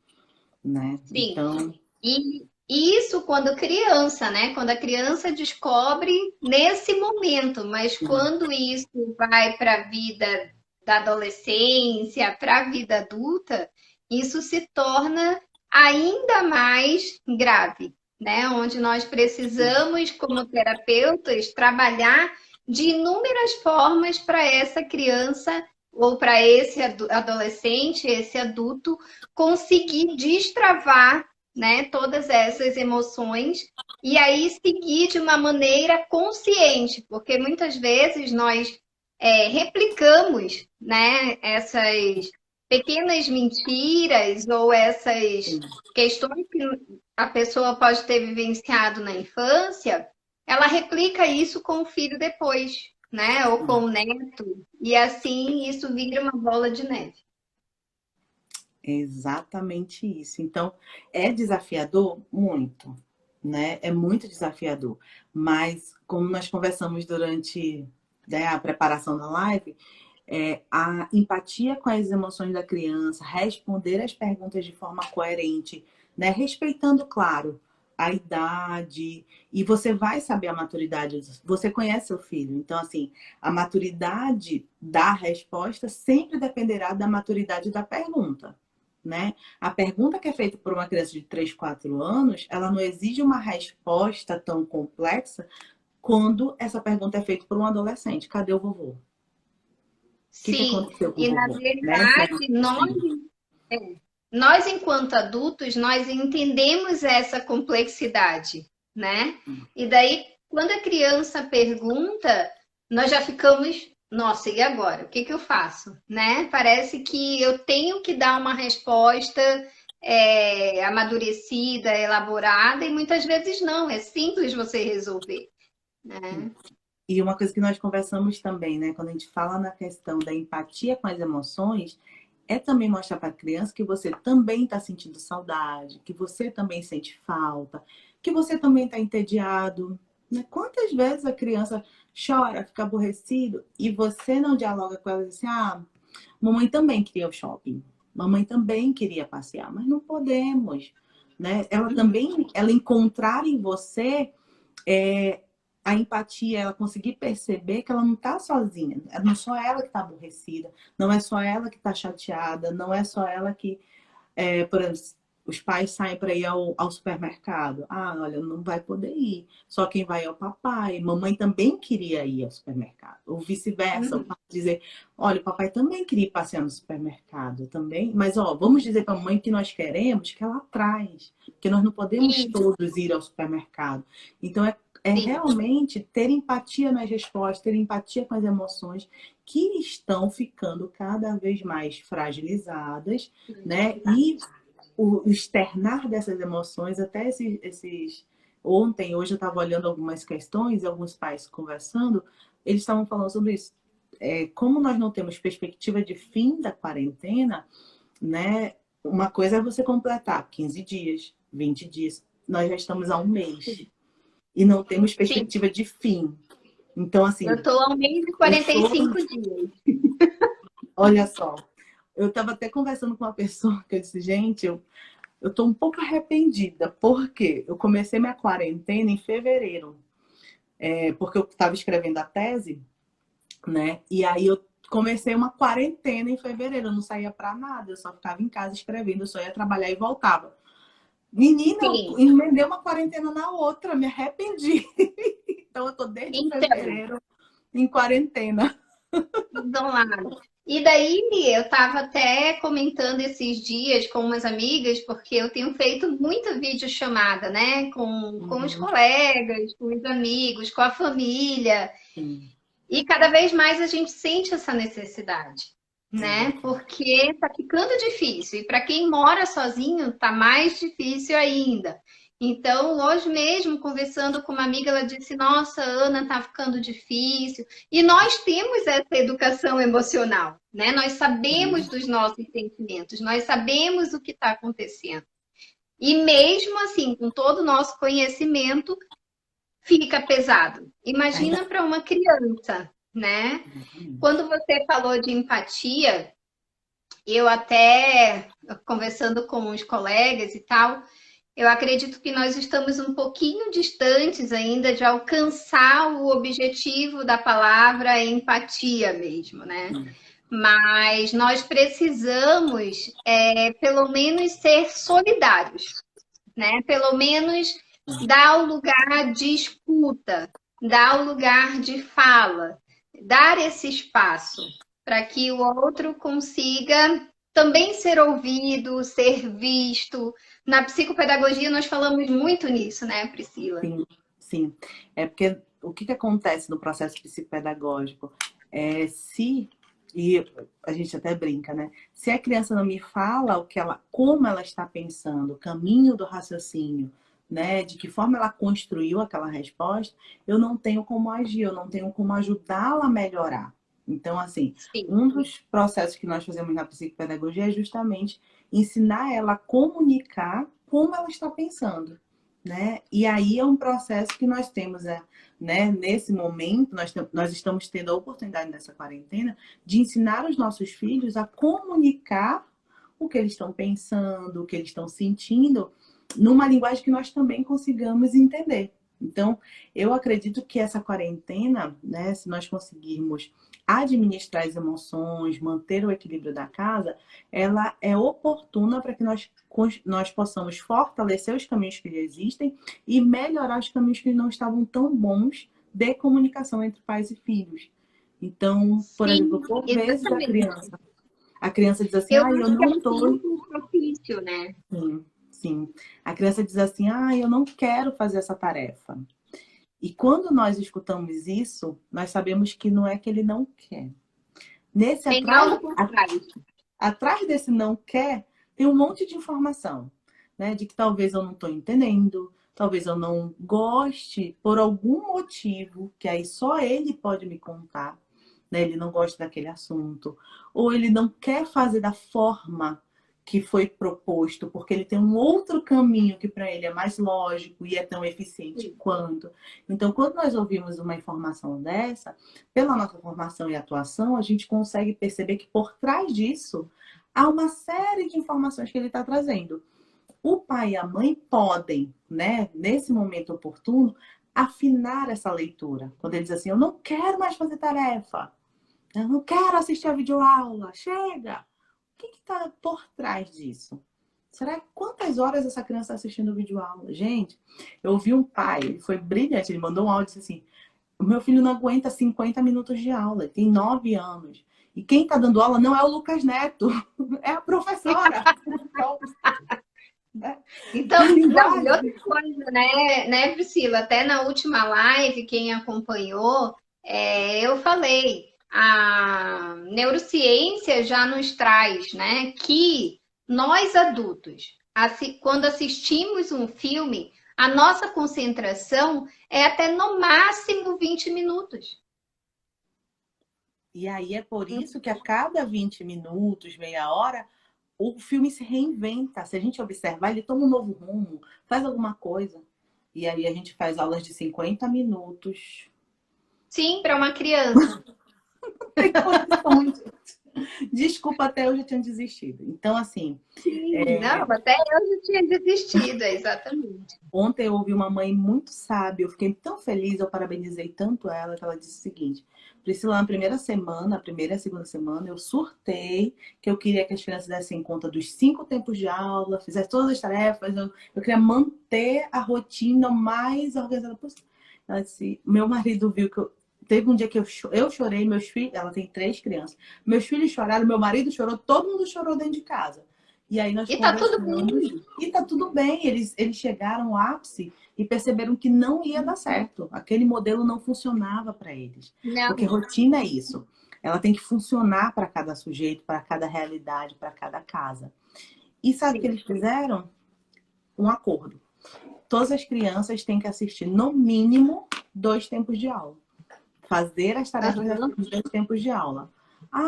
né? Sim. Então, E isso quando criança, né? Quando a criança descobre nesse momento, mas quando isso vai para a vida da adolescência, para a vida adulta, isso se torna ainda mais grave, né? Onde nós precisamos, como terapeutas, trabalhar de inúmeras formas para essa criança ou para esse adolescente, esse adulto, conseguir destravar, né, todas essas emoções e aí seguir de uma maneira consciente, porque muitas vezes nós replicamos, né, essas pequenas mentiras ou essas questões que a pessoa pode ter vivenciado na infância, ela replica isso com o filho depois, né, ou com o neto, e assim isso vira uma bola de neve. É exatamente isso. Então, é desafiador? Muito, né? É muito desafiador. Mas, como nós conversamos durante, né, a preparação da live, a empatia com as emoções da criança, responder as perguntas de forma coerente, né? Respeitando, claro, a idade, e você vai saber a maturidade, você conhece seu filho, então assim, a maturidade da resposta sempre dependerá da maturidade da pergunta, né? A pergunta que é feita por uma criança de 3, 4 anos, ela não exige uma resposta tão complexa quando essa pergunta é feita por um adolescente. Cadê o vovô? O que Sim, aconteceu com o e na vovô? Né? verdade, nós, enquanto adultos, nós entendemos essa complexidade, né? E daí, quando a criança pergunta, nós já ficamos, nossa, e agora? O que que eu faço? Né? Parece que eu tenho que dar uma resposta amadurecida, elaborada, e muitas vezes não, é simples você resolver, né? E uma coisa que nós conversamos também, né? Quando a gente fala na questão da empatia com as emoções, é também mostrar para a criança que você também está sentindo saudade, que você também sente falta, que você também está entediado. Né? Quantas vezes a criança chora, fica aborrecido e você não dialoga com ela assim, ah, mamãe também queria o shopping, mamãe também queria passear, mas não podemos, né? Ela também, ela encontrar em você a empatia, ela conseguir perceber que ela não está sozinha. Não é só ela que está aborrecida, não é só ela que está chateada, não é só ela que, por exemplo, os pais saem para ir ao supermercado. Ah, olha, não vai poder ir. Só quem vai é o papai. Mamãe também queria ir ao supermercado. Ou vice-versa. O pai dizer, olha, o papai também queria ir passear no supermercado também. Mas, ó, vamos dizer para a mãe que nós queremos que ela traz. Porque nós não podemos todos ir ao supermercado. Então, é Sim. realmente ter empatia nas respostas, ter empatia com as emoções que estão ficando cada vez mais fragilizadas, né? E o externar dessas emoções, até ontem, hoje eu estava olhando algumas questões, alguns pais conversando, eles estavam falando sobre isso. Como nós não temos perspectiva de fim da quarentena, né? Uma coisa é você completar 15 dias, 20 dias. Nós já estamos há um mês e não temos Sim. perspectiva de fim. Então, assim, Eu estou há 1 mês e 45 dias. olha só, eu estava até conversando com uma pessoa que eu disse, gente, eu estou um pouco arrependida, porque eu comecei minha quarentena em fevereiro, porque eu estava escrevendo a tese, né? E aí eu comecei uma quarentena em fevereiro, eu não saía para nada, eu só ficava em casa escrevendo, eu só ia trabalhar e voltava. Menina, eu Sim. emendei uma quarentena na outra, me arrependi. Então eu tô desde Então, fevereiro em quarentena. vamos lá. E daí eu estava até comentando esses dias com umas amigas, porque eu tenho feito muita videochamada, né? Com os colegas, com os amigos, com a família. Sim, E cada vez mais a gente sente essa necessidade, né? exato. Porque tá ficando difícil. E para quem mora sozinho, tá mais difícil ainda. Então, hoje mesmo, conversando com uma amiga, ela disse: Nossa, Ana, tá ficando difícil. E nós temos essa educação emocional, né? Nós sabemos dos nossos sentimentos, nós sabemos o que está acontecendo. E mesmo assim, com todo o nosso conhecimento, fica pesado. Ainda. Imagina para uma criança, né? Quando você falou de empatia, eu até conversando com os colegas e tal, eu acredito que nós estamos um pouquinho distantes ainda de alcançar o objetivo da palavra empatia mesmo, né? Mas nós precisamos, pelo menos, ser solidários, né? Pelo menos dar o lugar de escuta, dar o lugar de fala, dar esse espaço para que o outro consiga também ser ouvido, ser visto. Na psicopedagogia nós falamos muito nisso, né, Priscila? Sim, sim. É porque o que acontece no processo psicopedagógico? E a gente até brinca, né? Se a criança não me fala como ela está pensando, o caminho do raciocínio, né? De que forma ela construiu aquela resposta, eu não tenho como agir, eu não tenho como ajudá-la a melhorar. Então, assim, Sim. um dos processos que nós fazemos na psicopedagogia é justamente ensinar ela a comunicar como ela está pensando, né? E aí é um processo que nós temos, né? Nesse momento, nós estamos tendo a oportunidade nessa quarentena de ensinar os nossos filhos a comunicar o que eles estão pensando, o que eles estão sentindo, numa linguagem que nós também consigamos entender. Então, eu acredito que essa quarentena, né, se nós conseguirmos administrar as emoções, manter o equilíbrio da casa, ela é oportuna para que nós possamos fortalecer os caminhos que já existem e melhorar os caminhos que não estavam tão bons de comunicação entre pais e filhos. Então, por Sim, exemplo, por vezes exatamente. a criança diz assim, Eu eu acho que é não um estou. tempo propício, né? Sim, sim. A criança diz assim, eu não quero fazer essa tarefa. E quando nós escutamos isso, nós sabemos que não é que ele não quer. Nesse Tem atrás, algo por trás. atrás desse não quer, tem um monte de informação, né? De que talvez eu não estou entendendo, talvez eu não goste por algum motivo, que aí só ele pode me contar, né? Ele não gosta daquele assunto, ou ele não quer fazer da forma que foi proposto, porque ele tem um outro caminho que para ele é mais lógico e é tão eficiente quanto. Então, quando nós ouvimos uma informação dessa, pela nossa formação e atuação, a gente consegue perceber que por trás disso há uma série de informações que ele está trazendo. O pai e a mãe podem, né, nesse momento oportuno, afinar essa leitura. Quando ele diz assim, eu não quero mais fazer tarefa, eu não quero assistir a videoaula, chega! O que está por trás disso? Será que quantas horas essa criança está assistindo videoaula? Gente, eu ouvi um pai, ele foi brilhante, ele mandou um áudio e disse assim, o meu filho não aguenta 50 minutos de aula, ele tem 9 anos. E quem está dando aula não é o Lucas Neto, é a professora. Então, não, e outra coisa, né, Priscila? Até na última live, quem acompanhou, eu falei, a neurociência já nos traz, né, que nós adultos, quando assistimos um filme, a nossa concentração é até no máximo 20 minutos. E aí é por isso que a cada 20 minutos, meia hora, o filme se reinventa. Se a gente observar, ele toma um novo rumo, faz alguma coisa. E aí a gente faz aulas de 50 minutos. Sim, para uma criança. Tem condições. Desculpa, até eu já tinha desistido. Então, assim. Sim, não, até eu já tinha desistido, exatamente. Ontem eu ouvi uma mãe muito sábia, eu fiquei tão feliz, eu parabenizei tanto ela, que ela disse o seguinte: Priscila, na primeira semana, a primeira e a segunda semana, eu surtei que eu queria que as crianças dessem conta dos 5 tempos de aula, fizessem todas as tarefas, eu queria manter a rotina mais organizada possível. Ela disse: meu marido viu que teve um dia que eu chorei, meus filhos, ela tem 3 crianças, meus filhos choraram, meu marido chorou, todo mundo chorou dentro de casa. E aí nós E tá tudo conversamos bem. e tá tudo bem. Eles chegaram ao ápice e perceberam que não ia dar certo. Aquele modelo não funcionava para eles. Porque Não, rotina é isso. Ela tem que funcionar para cada sujeito, para cada realidade, para cada casa. E sabe o que sim. eles fizeram? Um acordo. Todas as crianças têm que assistir, no mínimo, 2 tempos de aula. Fazer as tarefas Aham. dos 2 tempos de aula.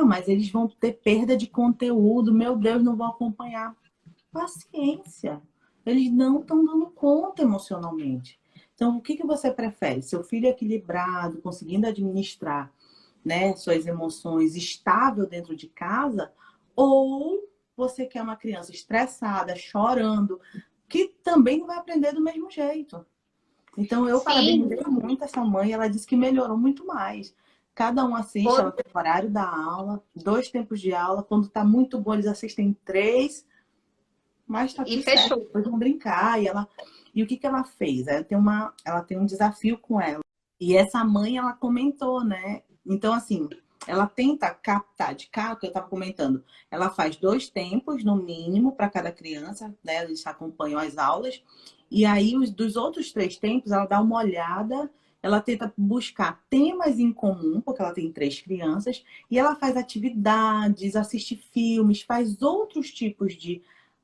Mas eles vão ter perda de conteúdo. Meu Deus, não vão acompanhar. Paciência. Eles não estão dando conta emocionalmente. Então, o que você prefere? Seu filho equilibrado, conseguindo administrar, né, suas emoções, estável dentro de casa? Ou você quer uma criança estressada, chorando, que também não vai aprender do mesmo jeito? Então, eu Sim, parabenizei muito essa mãe. Ela disse que melhorou muito mais. Cada um assiste, ela tem o horário da aula, 2 tempos de aula. Quando está muito bom, eles assistem 3. Mas tá e tudo certo, fechou. depois vão brincar. E o que ela fez? Ela tem um desafio com ela. E essa mãe, ela comentou, né? Então, assim, ela tenta captar de cá, o que eu estava comentando, ela faz 2 tempos, no mínimo, para cada criança, né? Eles acompanham as aulas. E aí, dos outros 3 tempos, ela dá uma olhada, ela tenta buscar temas em comum, porque ela tem 3 crianças, e ela faz atividades, assiste filmes, faz outros tipos de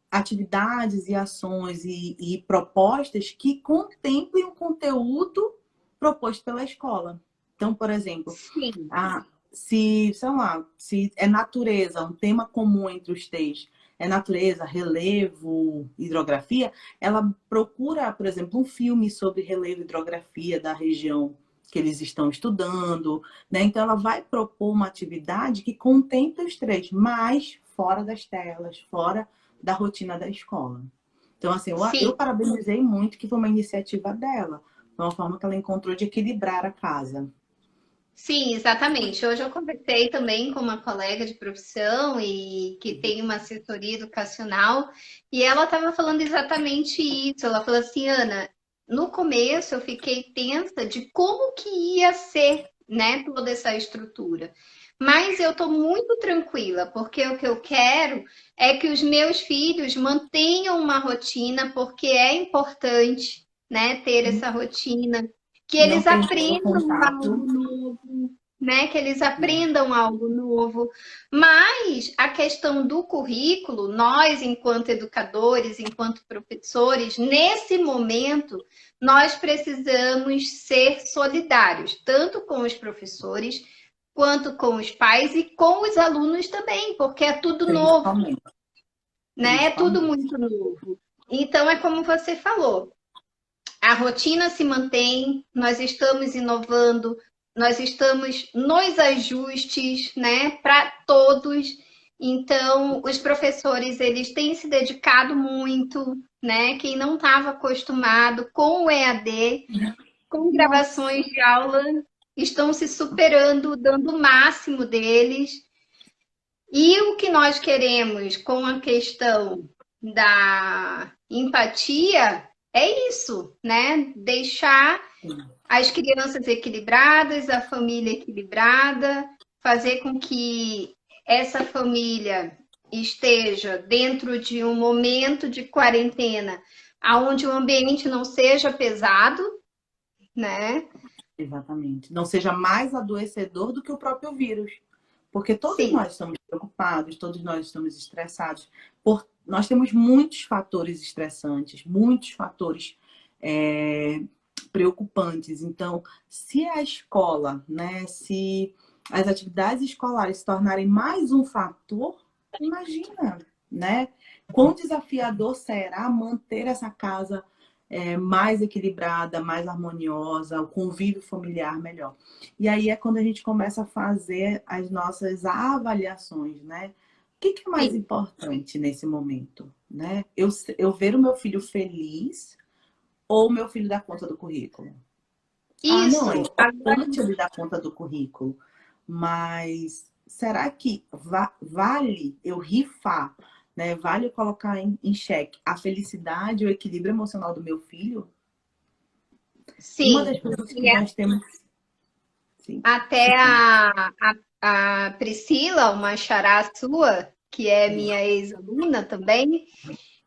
atividades e ações e propostas que contemplem o conteúdo proposto pela escola. Então, por exemplo, Sim, se, sei lá, se é natureza, um tema comum entre os três, é natureza, relevo, hidrografia, ela procura, por exemplo, um filme sobre relevo e hidrografia da região que eles estão estudando, né? Então ela vai propor uma atividade que contemple os três, mas fora das telas, fora da rotina da escola. Então, assim, eu sim. parabenizei muito que foi uma iniciativa dela, foi uma forma que ela encontrou de equilibrar a casa. Sim, exatamente. Hoje eu conversei também com uma colega de profissão e que tem uma assessoria educacional, e ela estava falando exatamente isso. Ela falou assim, Ana, no começo eu fiquei tensa de como que ia ser, né, toda essa estrutura. Mas eu estou muito tranquila, porque o que eu quero é que os meus filhos mantenham uma rotina, porque é importante, né, ter essa rotina, que Não eles perder o aprendam contato. algo novo, né? Que eles aprendam algo novo. Mas a questão do currículo, nós, enquanto educadores, enquanto professores, nesse momento, nós precisamos ser solidários, tanto com os professores, quanto com os pais e com os alunos também, porque é tudo novo, Principalmente. né? É tudo Principalmente. muito novo. Então, é como você falou, a rotina se mantém, nós estamos inovando, nós estamos nos ajustes, né, para todos. Então, os professores, eles têm se dedicado muito, né? Quem não estava acostumado com o EAD, com Nossa, gravações de aula, estão se superando, dando o máximo deles. E o que nós queremos com a questão da empatia é isso, né? Deixar as crianças equilibradas, a família equilibrada, fazer com que essa família esteja dentro de um momento de quarentena, onde o ambiente não seja pesado, né? exatamente. Não seja mais adoecedor do que o próprio vírus. Porque todos Sim, nós estamos preocupados, todos nós estamos estressados. Nós temos muitos fatores estressantes, muitos fatores preocupantes. Então, se a escola, né, se as atividades escolares se tornarem mais um fator, imagina, né? Quão desafiador será manter essa casa mais equilibrada, mais harmoniosa, o convívio familiar melhor. E aí é quando a gente começa a fazer as nossas avaliações, né? O que é mais sim. importante nesse momento, né? Eu ver o meu filho feliz ou o meu filho dar conta do currículo? Ah, não, é Isso. Agora, importante ele dar conta do currículo, mas será que vale eu rifar, né? Vale eu colocar em xeque a felicidade e o equilíbrio emocional do meu filho? Uma sim. das coisas que nós temos, sim, Até a Priscila, uma xará sua, que é minha ex-aluna também,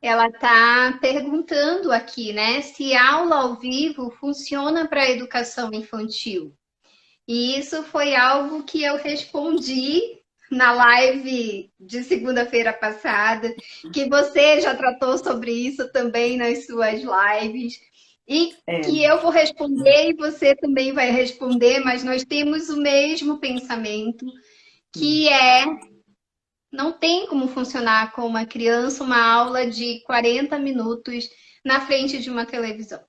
ela está perguntando aqui, né, se aula ao vivo funciona para a educação infantil. E isso foi algo que eu respondi na live de segunda-feira passada, que você já tratou sobre isso também nas suas lives, e é, que eu vou responder e você também vai responder, mas nós temos o mesmo pensamento, sim. que é não tem como funcionar com uma criança uma aula de 40 minutos na frente de uma televisão.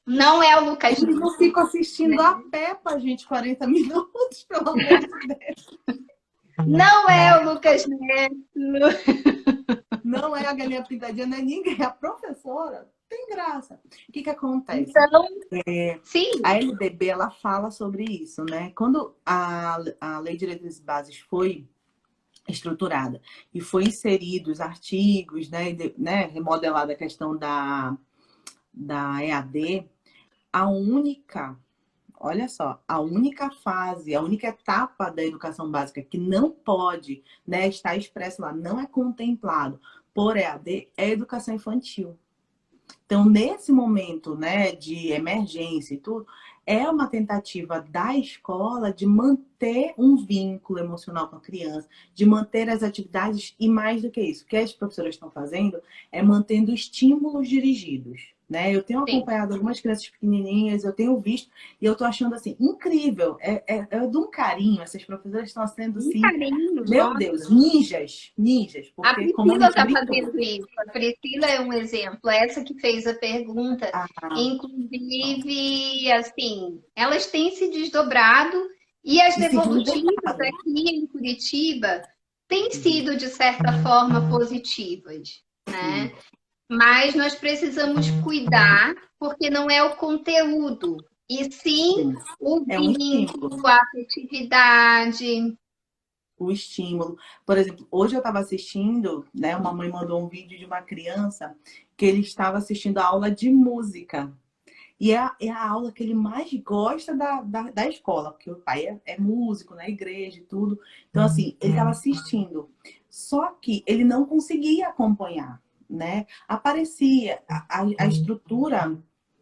Não é o Lucas Eles não Neto, ficam né? assistindo a Peppa, gente, 40 minutos, pelo amor de Deus. Não é o Lucas Neto. Não é a galinha pintadinha, não é ninguém. A professora tem graça. O que acontece? Então, sim, A LDB, ela fala sobre isso, né? Quando a Lei de Diretrizes Bases foi estruturada e foi inserido os artigos, né, remodelada a questão da EAD, a única olha só, a única fase, a única etapa da educação básica que não pode, né, estar expresso lá, não é contemplado por EAD, é a educação infantil. Então, nesse momento, né, de emergência e tudo, é uma tentativa da escola de manter um vínculo emocional com a criança, de manter as atividades e mais do que isso. O que as professoras estão fazendo é mantendo estímulos dirigidos. Né? Eu tenho Sim. acompanhado algumas crianças pequenininhas, eu tenho visto, e eu estou achando assim, incrível, é de um carinho, essas professoras estão sendo Um assim, carinho, meu nossa. Deus, ninjas, A porque como a Priscila gente está brincou. fazendo isso. A Priscila é um exemplo. Essa que fez a pergunta. Ah, Inclusive, assim, elas têm se desdobrado e as e se devolutivas reinventaram. aqui em Curitiba têm sido, de certa forma, positivas, Sim, né? Mas nós precisamos cuidar, porque não é o conteúdo, e sim sim. o É um estímulo. vínculo, a afetividade. O estímulo. Por exemplo, hoje eu estava assistindo, né? Uma mãe mandou um vídeo de uma criança que ele estava assistindo a aula de música. E é a aula que ele mais gosta da escola, porque o pai é músico na igreja e tudo. Então, assim, ele estava assistindo. Só que ele não conseguia acompanhar, né? Aparecia, a estrutura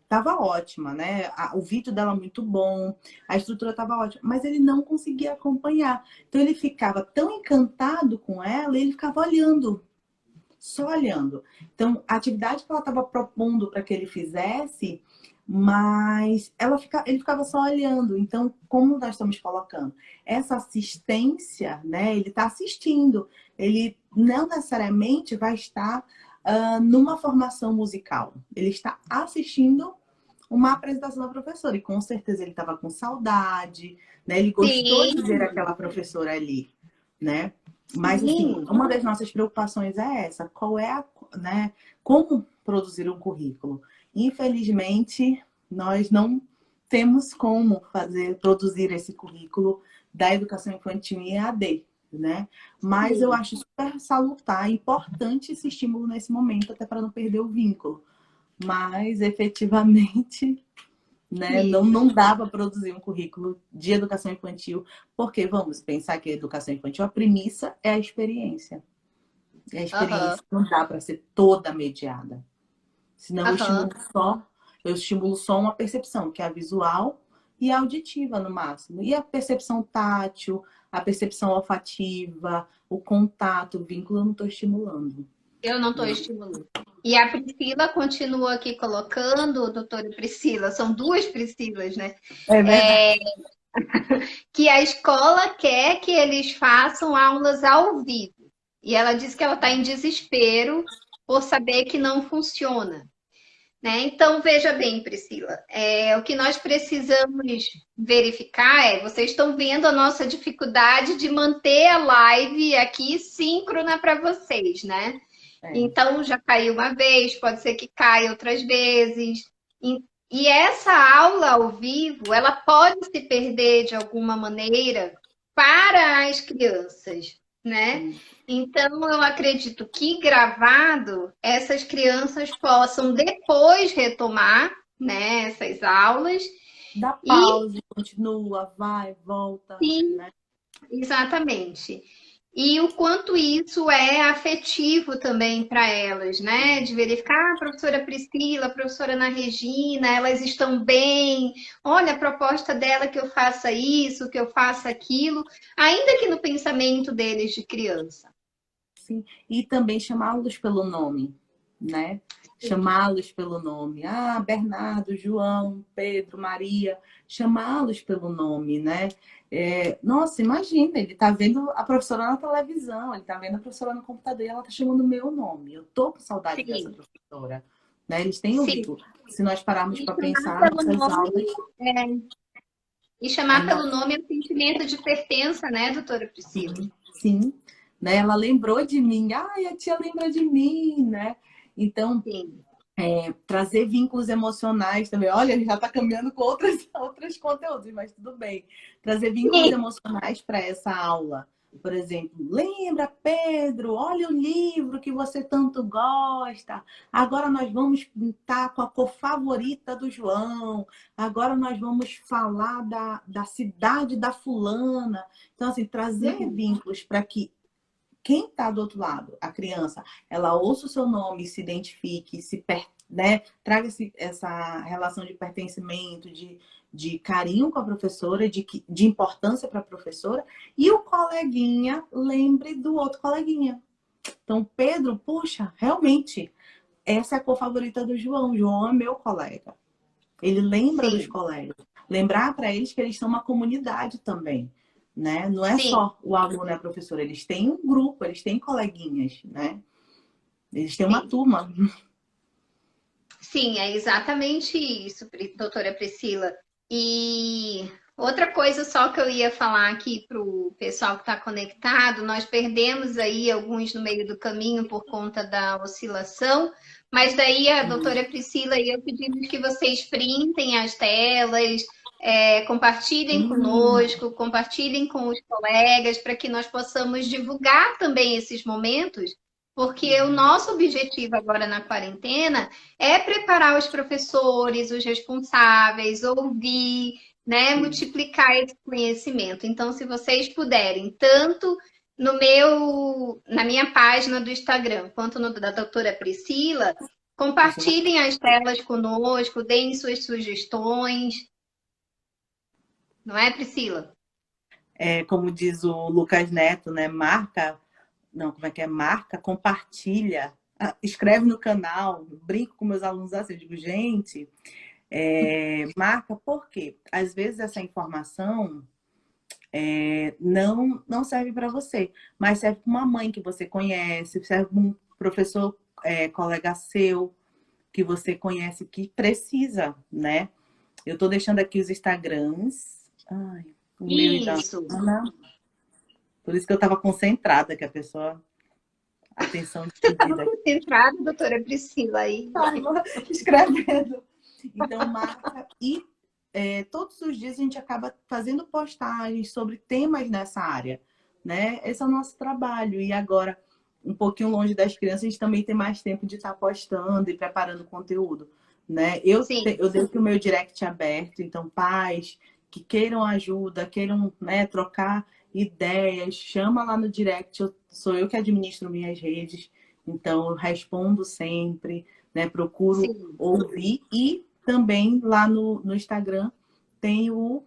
estava ótima, né? O vídeo dela muito bom, a estrutura estava ótima, mas ele não conseguia acompanhar. Então, ele ficava tão encantado com ela, ele ficava olhando, só olhando. Então, a atividade que ela estava propondo para que ele fizesse, mas ele ficava só olhando. Então, como nós estamos colocando essa assistência, né? Ele está assistindo. Ele não necessariamente vai estar numa formação musical. Ele está assistindo uma apresentação da professora. E com certeza ele estava com saudade, né? Ele gostou de ver Sim, aquela professora ali, né? Mas, assim, sim. uma das nossas preocupações é essa. Qual é né? Como produzir um currículo? Infelizmente, nós não temos como produzir esse currículo da educação infantil em EAD, né? Mas eu Sim. acho super salutar, importante esse estímulo nesse momento, até para não perder o vínculo. Mas, efetivamente, né? Não Isso. dá para produzir um currículo de educação infantil, porque vamos pensar que a educação infantil, a premissa é a experiência. E a Aham, experiência não dá para ser toda mediada. Senão aham. eu estimulo só uma percepção, que é a visual e a auditiva no máximo. E a percepção tátil, a percepção olfativa, o contato, o vínculo, eu não estou estimulando. Eu não estou Né? estimulando. E a Priscila continua aqui colocando, doutora Priscila, são duas Priscilas, né? É verdade. Que a escola quer que eles façam aulas ao vivo. E ela diz que ela está em desespero por saber que não funciona. Né? Então, veja bem, Priscila, o que nós precisamos verificar vocês estão vendo a nossa dificuldade de manter a live aqui síncrona para vocês, né? É. Então, já caiu uma vez, pode ser que caia outras vezes. E essa aula ao vivo, ela pode se perder de alguma maneira para as crianças, né? Sim. Então, eu acredito que gravado, essas crianças possam depois retomar, né, essas aulas. Dá E pausa, continua, vai, volta, sim, né? exatamente. E o quanto isso é afetivo também para elas, né? De verificar a professora Priscila, a professora Ana Regina, elas estão bem. Olha a proposta dela que eu faça isso, que eu faça aquilo, ainda que no pensamento deles de criança. Sim. E também chamá-los pelo nome, né? Chamá-los pelo nome. Ah, Bernardo, João, Pedro, Maria. Chamá-los pelo nome, né? Nossa, imagina, ele está vendo a professora na televisão, ele está vendo a professora no computador e ela está chamando o meu nome. Eu tô com saudade dessa Sim, professora. Né? Eles têm sim. ouvido. Se nós pararmos E para chamar pensar pelo nessas nome, aulas, é, e a chamar pelo nossa, nome é um sentimento de pertença, né, doutora Priscila? sim, sim. Né? Ela lembrou de mim. Ai, a tia lembra de mim, né? Então, Sim. trazer vínculos emocionais também. Olha, a gente já está caminhando com outros conteúdos, mas tudo bem. Trazer vínculos Sim. emocionais para essa aula, por exemplo, lembra, Pedro, olha o livro que você tanto gosta. Agora nós vamos pintar com a cor favorita do João. Agora nós vamos falar da cidade da fulana. Então, assim, trazer vínculos para que quem está do outro lado, a criança, ela ouça o seu nome, se identifique, né, traga essa relação de pertencimento, de carinho com a professora, de importância para a professora, e o coleguinha lembre do outro coleguinha. Então, Pedro, puxa, realmente, essa é a cor favorita do João. João é meu colega. Ele lembra dos Sim, colegas. Lembrar para eles que eles são uma comunidade também, né? Não é sim, só o aluno e a professora. Eles têm um grupo, eles têm coleguinhas, né? Eles têm uma sim. turma. Sim, é exatamente isso, doutora Priscila. E outra coisa só que eu ia falar aqui para o pessoal que está conectado, nós perdemos aí alguns no meio do caminho por conta da oscilação, mas daí a doutora Priscila e eu pedimos que vocês printem as telas, compartilhem conosco, compartilhem com os colegas, para que nós possamos divulgar também esses momentos, porque o nosso objetivo agora na quarentena é preparar os professores, os responsáveis, ouvir, né, multiplicar esse conhecimento. Então, se vocês puderem, tanto na minha página do Instagram, quanto no da doutora Priscila, compartilhem as telas conosco, deem suas sugestões, não é, Priscila? Como diz o Lucas Neto, né? Marca, não, como é que é? Marca, compartilha, escreve no canal, brinco com meus alunos assim, eu digo, gente, marca, por quê? Às vezes essa informação não serve para você, mas serve para uma mãe que você conhece, serve para um professor, colega seu, que você conhece, que precisa, né? Eu estou deixando aqui os Instagrams. Ai, o meu e da Isso. Ana. Por isso que eu estava concentrada, que a pessoa... Atenção Você estava dividida. concentrada, doutora Priscila, aí. Estava escrevendo. Então, marca. E todos os dias a gente acaba fazendo postagens sobre temas nessa área, né? Esse é o nosso trabalho. E agora, um pouquinho longe das crianças, a gente também tem mais tempo de estar postando e preparando conteúdo, né? Sim. Eu deixo o meu direct aberto, então pais que queiram ajuda, queiram, né, trocar ideias, chama lá no direct. Sou eu que administro minhas redes, então eu respondo sempre, né? Procuro Sim. ouvir. E também lá no Instagram tem o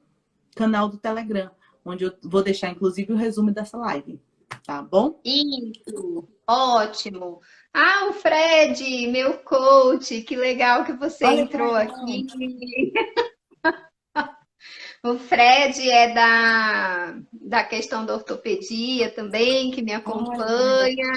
canal do Telegram, onde eu vou deixar inclusive o resumo dessa live, tá bom? Isso, ótimo. Ah, o Fred, meu coach, que legal que você Olha que entrou legal. aqui. O Fred é da questão da ortopedia também, que me Olha que legal. acompanha.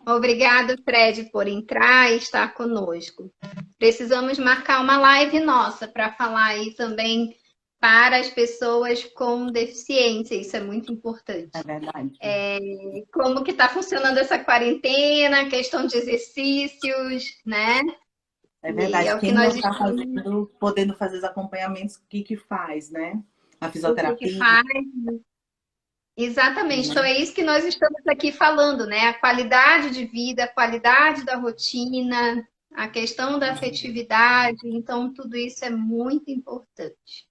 Obrigada, Fred, por entrar e estar conosco. Precisamos marcar uma live nossa para falar aí também para as pessoas com deficiência, isso é muito importante. É verdade. Como que está funcionando essa quarentena, questão de exercícios, né? É E é verdade. o que Quem não nós está estamos, podendo fazer os acompanhamentos, o que que faz, né? A o que que fisioterapia, faz. Exatamente. Então né? é isso que nós estamos aqui falando, né? A qualidade de vida, a qualidade da rotina, a questão da afetividade. Então tudo isso é muito importante.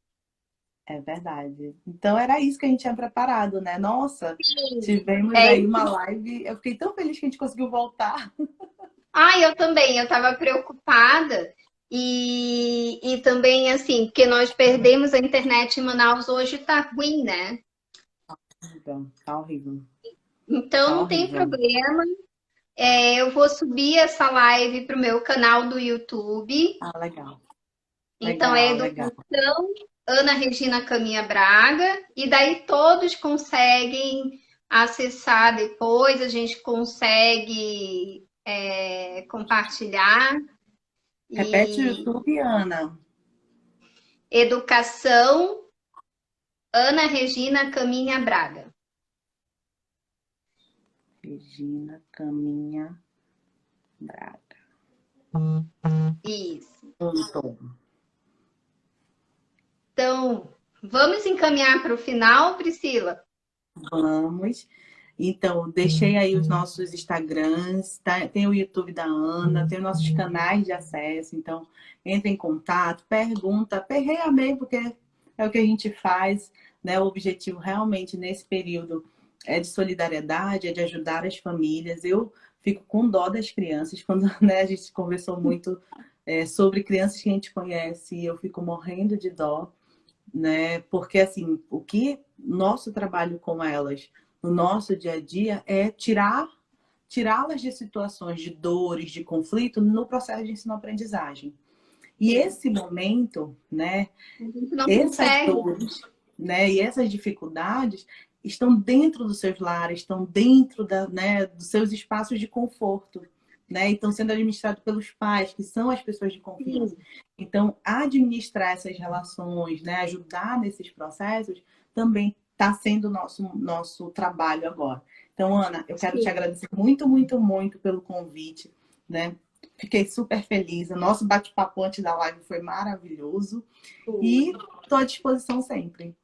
É verdade. Então era isso que a gente tinha preparado, né? Nossa, Sim, tivemos é aí uma isso. live. Eu fiquei tão feliz que a gente conseguiu voltar. Ah, eu também. Eu estava preocupada. E também, assim, porque nós perdemos a internet em Manaus, hoje está ruim, né? Então, tá horrível. Então Tá não tem horrível. problema. Eu vou subir essa live para o meu canal do YouTube. Ah, legal. Então é Legal, legal. Educação Ana Regina Caminha Braga. E daí todos conseguem acessar depois, a gente consegue compartilhar. Repete o E YouTube, Ana. Educação Ana Regina Caminha Braga. Regina Caminha Braga. Isso. Pronto. Então, vamos encaminhar para o final, Priscila? Vamos. Então, deixei aí os nossos Instagrams, tá? Tem o YouTube da Ana, tem os nossos canais de acesso. Então, entre em contato, pergunta, perreia mesmo, porque é o que a gente faz, né? O objetivo realmente nesse período é de solidariedade, é de ajudar as famílias. Eu fico com dó das crianças, quando, né, a gente conversou muito sobre crianças que a gente conhece, e eu fico morrendo de dó, né? Porque assim, o que nosso trabalho com elas no nosso dia a dia é tirá-las de situações de dores, de conflito no processo de ensino-aprendizagem. E esse momento, né, A gente não essas consegue. dores, né, e essas dificuldades estão dentro dos seus lares, estão dentro né, dos seus espaços de conforto, né, e estão sendo administrados pelos pais, que são as pessoas de confiança. Sim. Então, administrar essas relações, né, ajudar nesses processos, também está sendo o nosso trabalho agora. Então, Ana, eu quero te Sim. agradecer muito, muito, muito pelo convite, né? Fiquei super feliz. O nosso bate-papo antes da live foi maravilhoso. E estou à disposição sempre.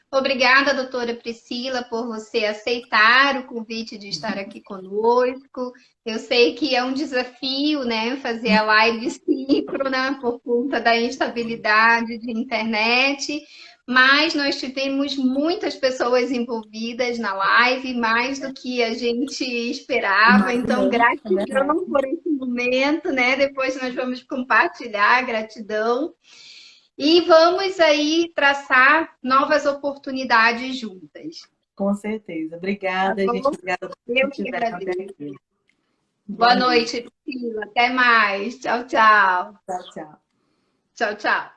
Obrigada, doutora Priscila, por você aceitar o convite de estar aqui conosco. Eu sei que é um desafio, né, fazer a live síncrona por conta da instabilidade de internet, mas nós tivemos muitas pessoas envolvidas na live, mais do que a gente esperava. Mas Então, é verdade. gratidão por esse momento, né? Depois nós vamos compartilhar, gratidão. E vamos aí traçar novas oportunidades juntas. Com certeza. Tá Obrigada, gente. bom? Obrigada por que Eu que tiveram até agradeço. aqui. Boa Boa noite. noite, Priscila. Até mais. Tchau, tchau. Tchau, tchau. Tchau, tchau.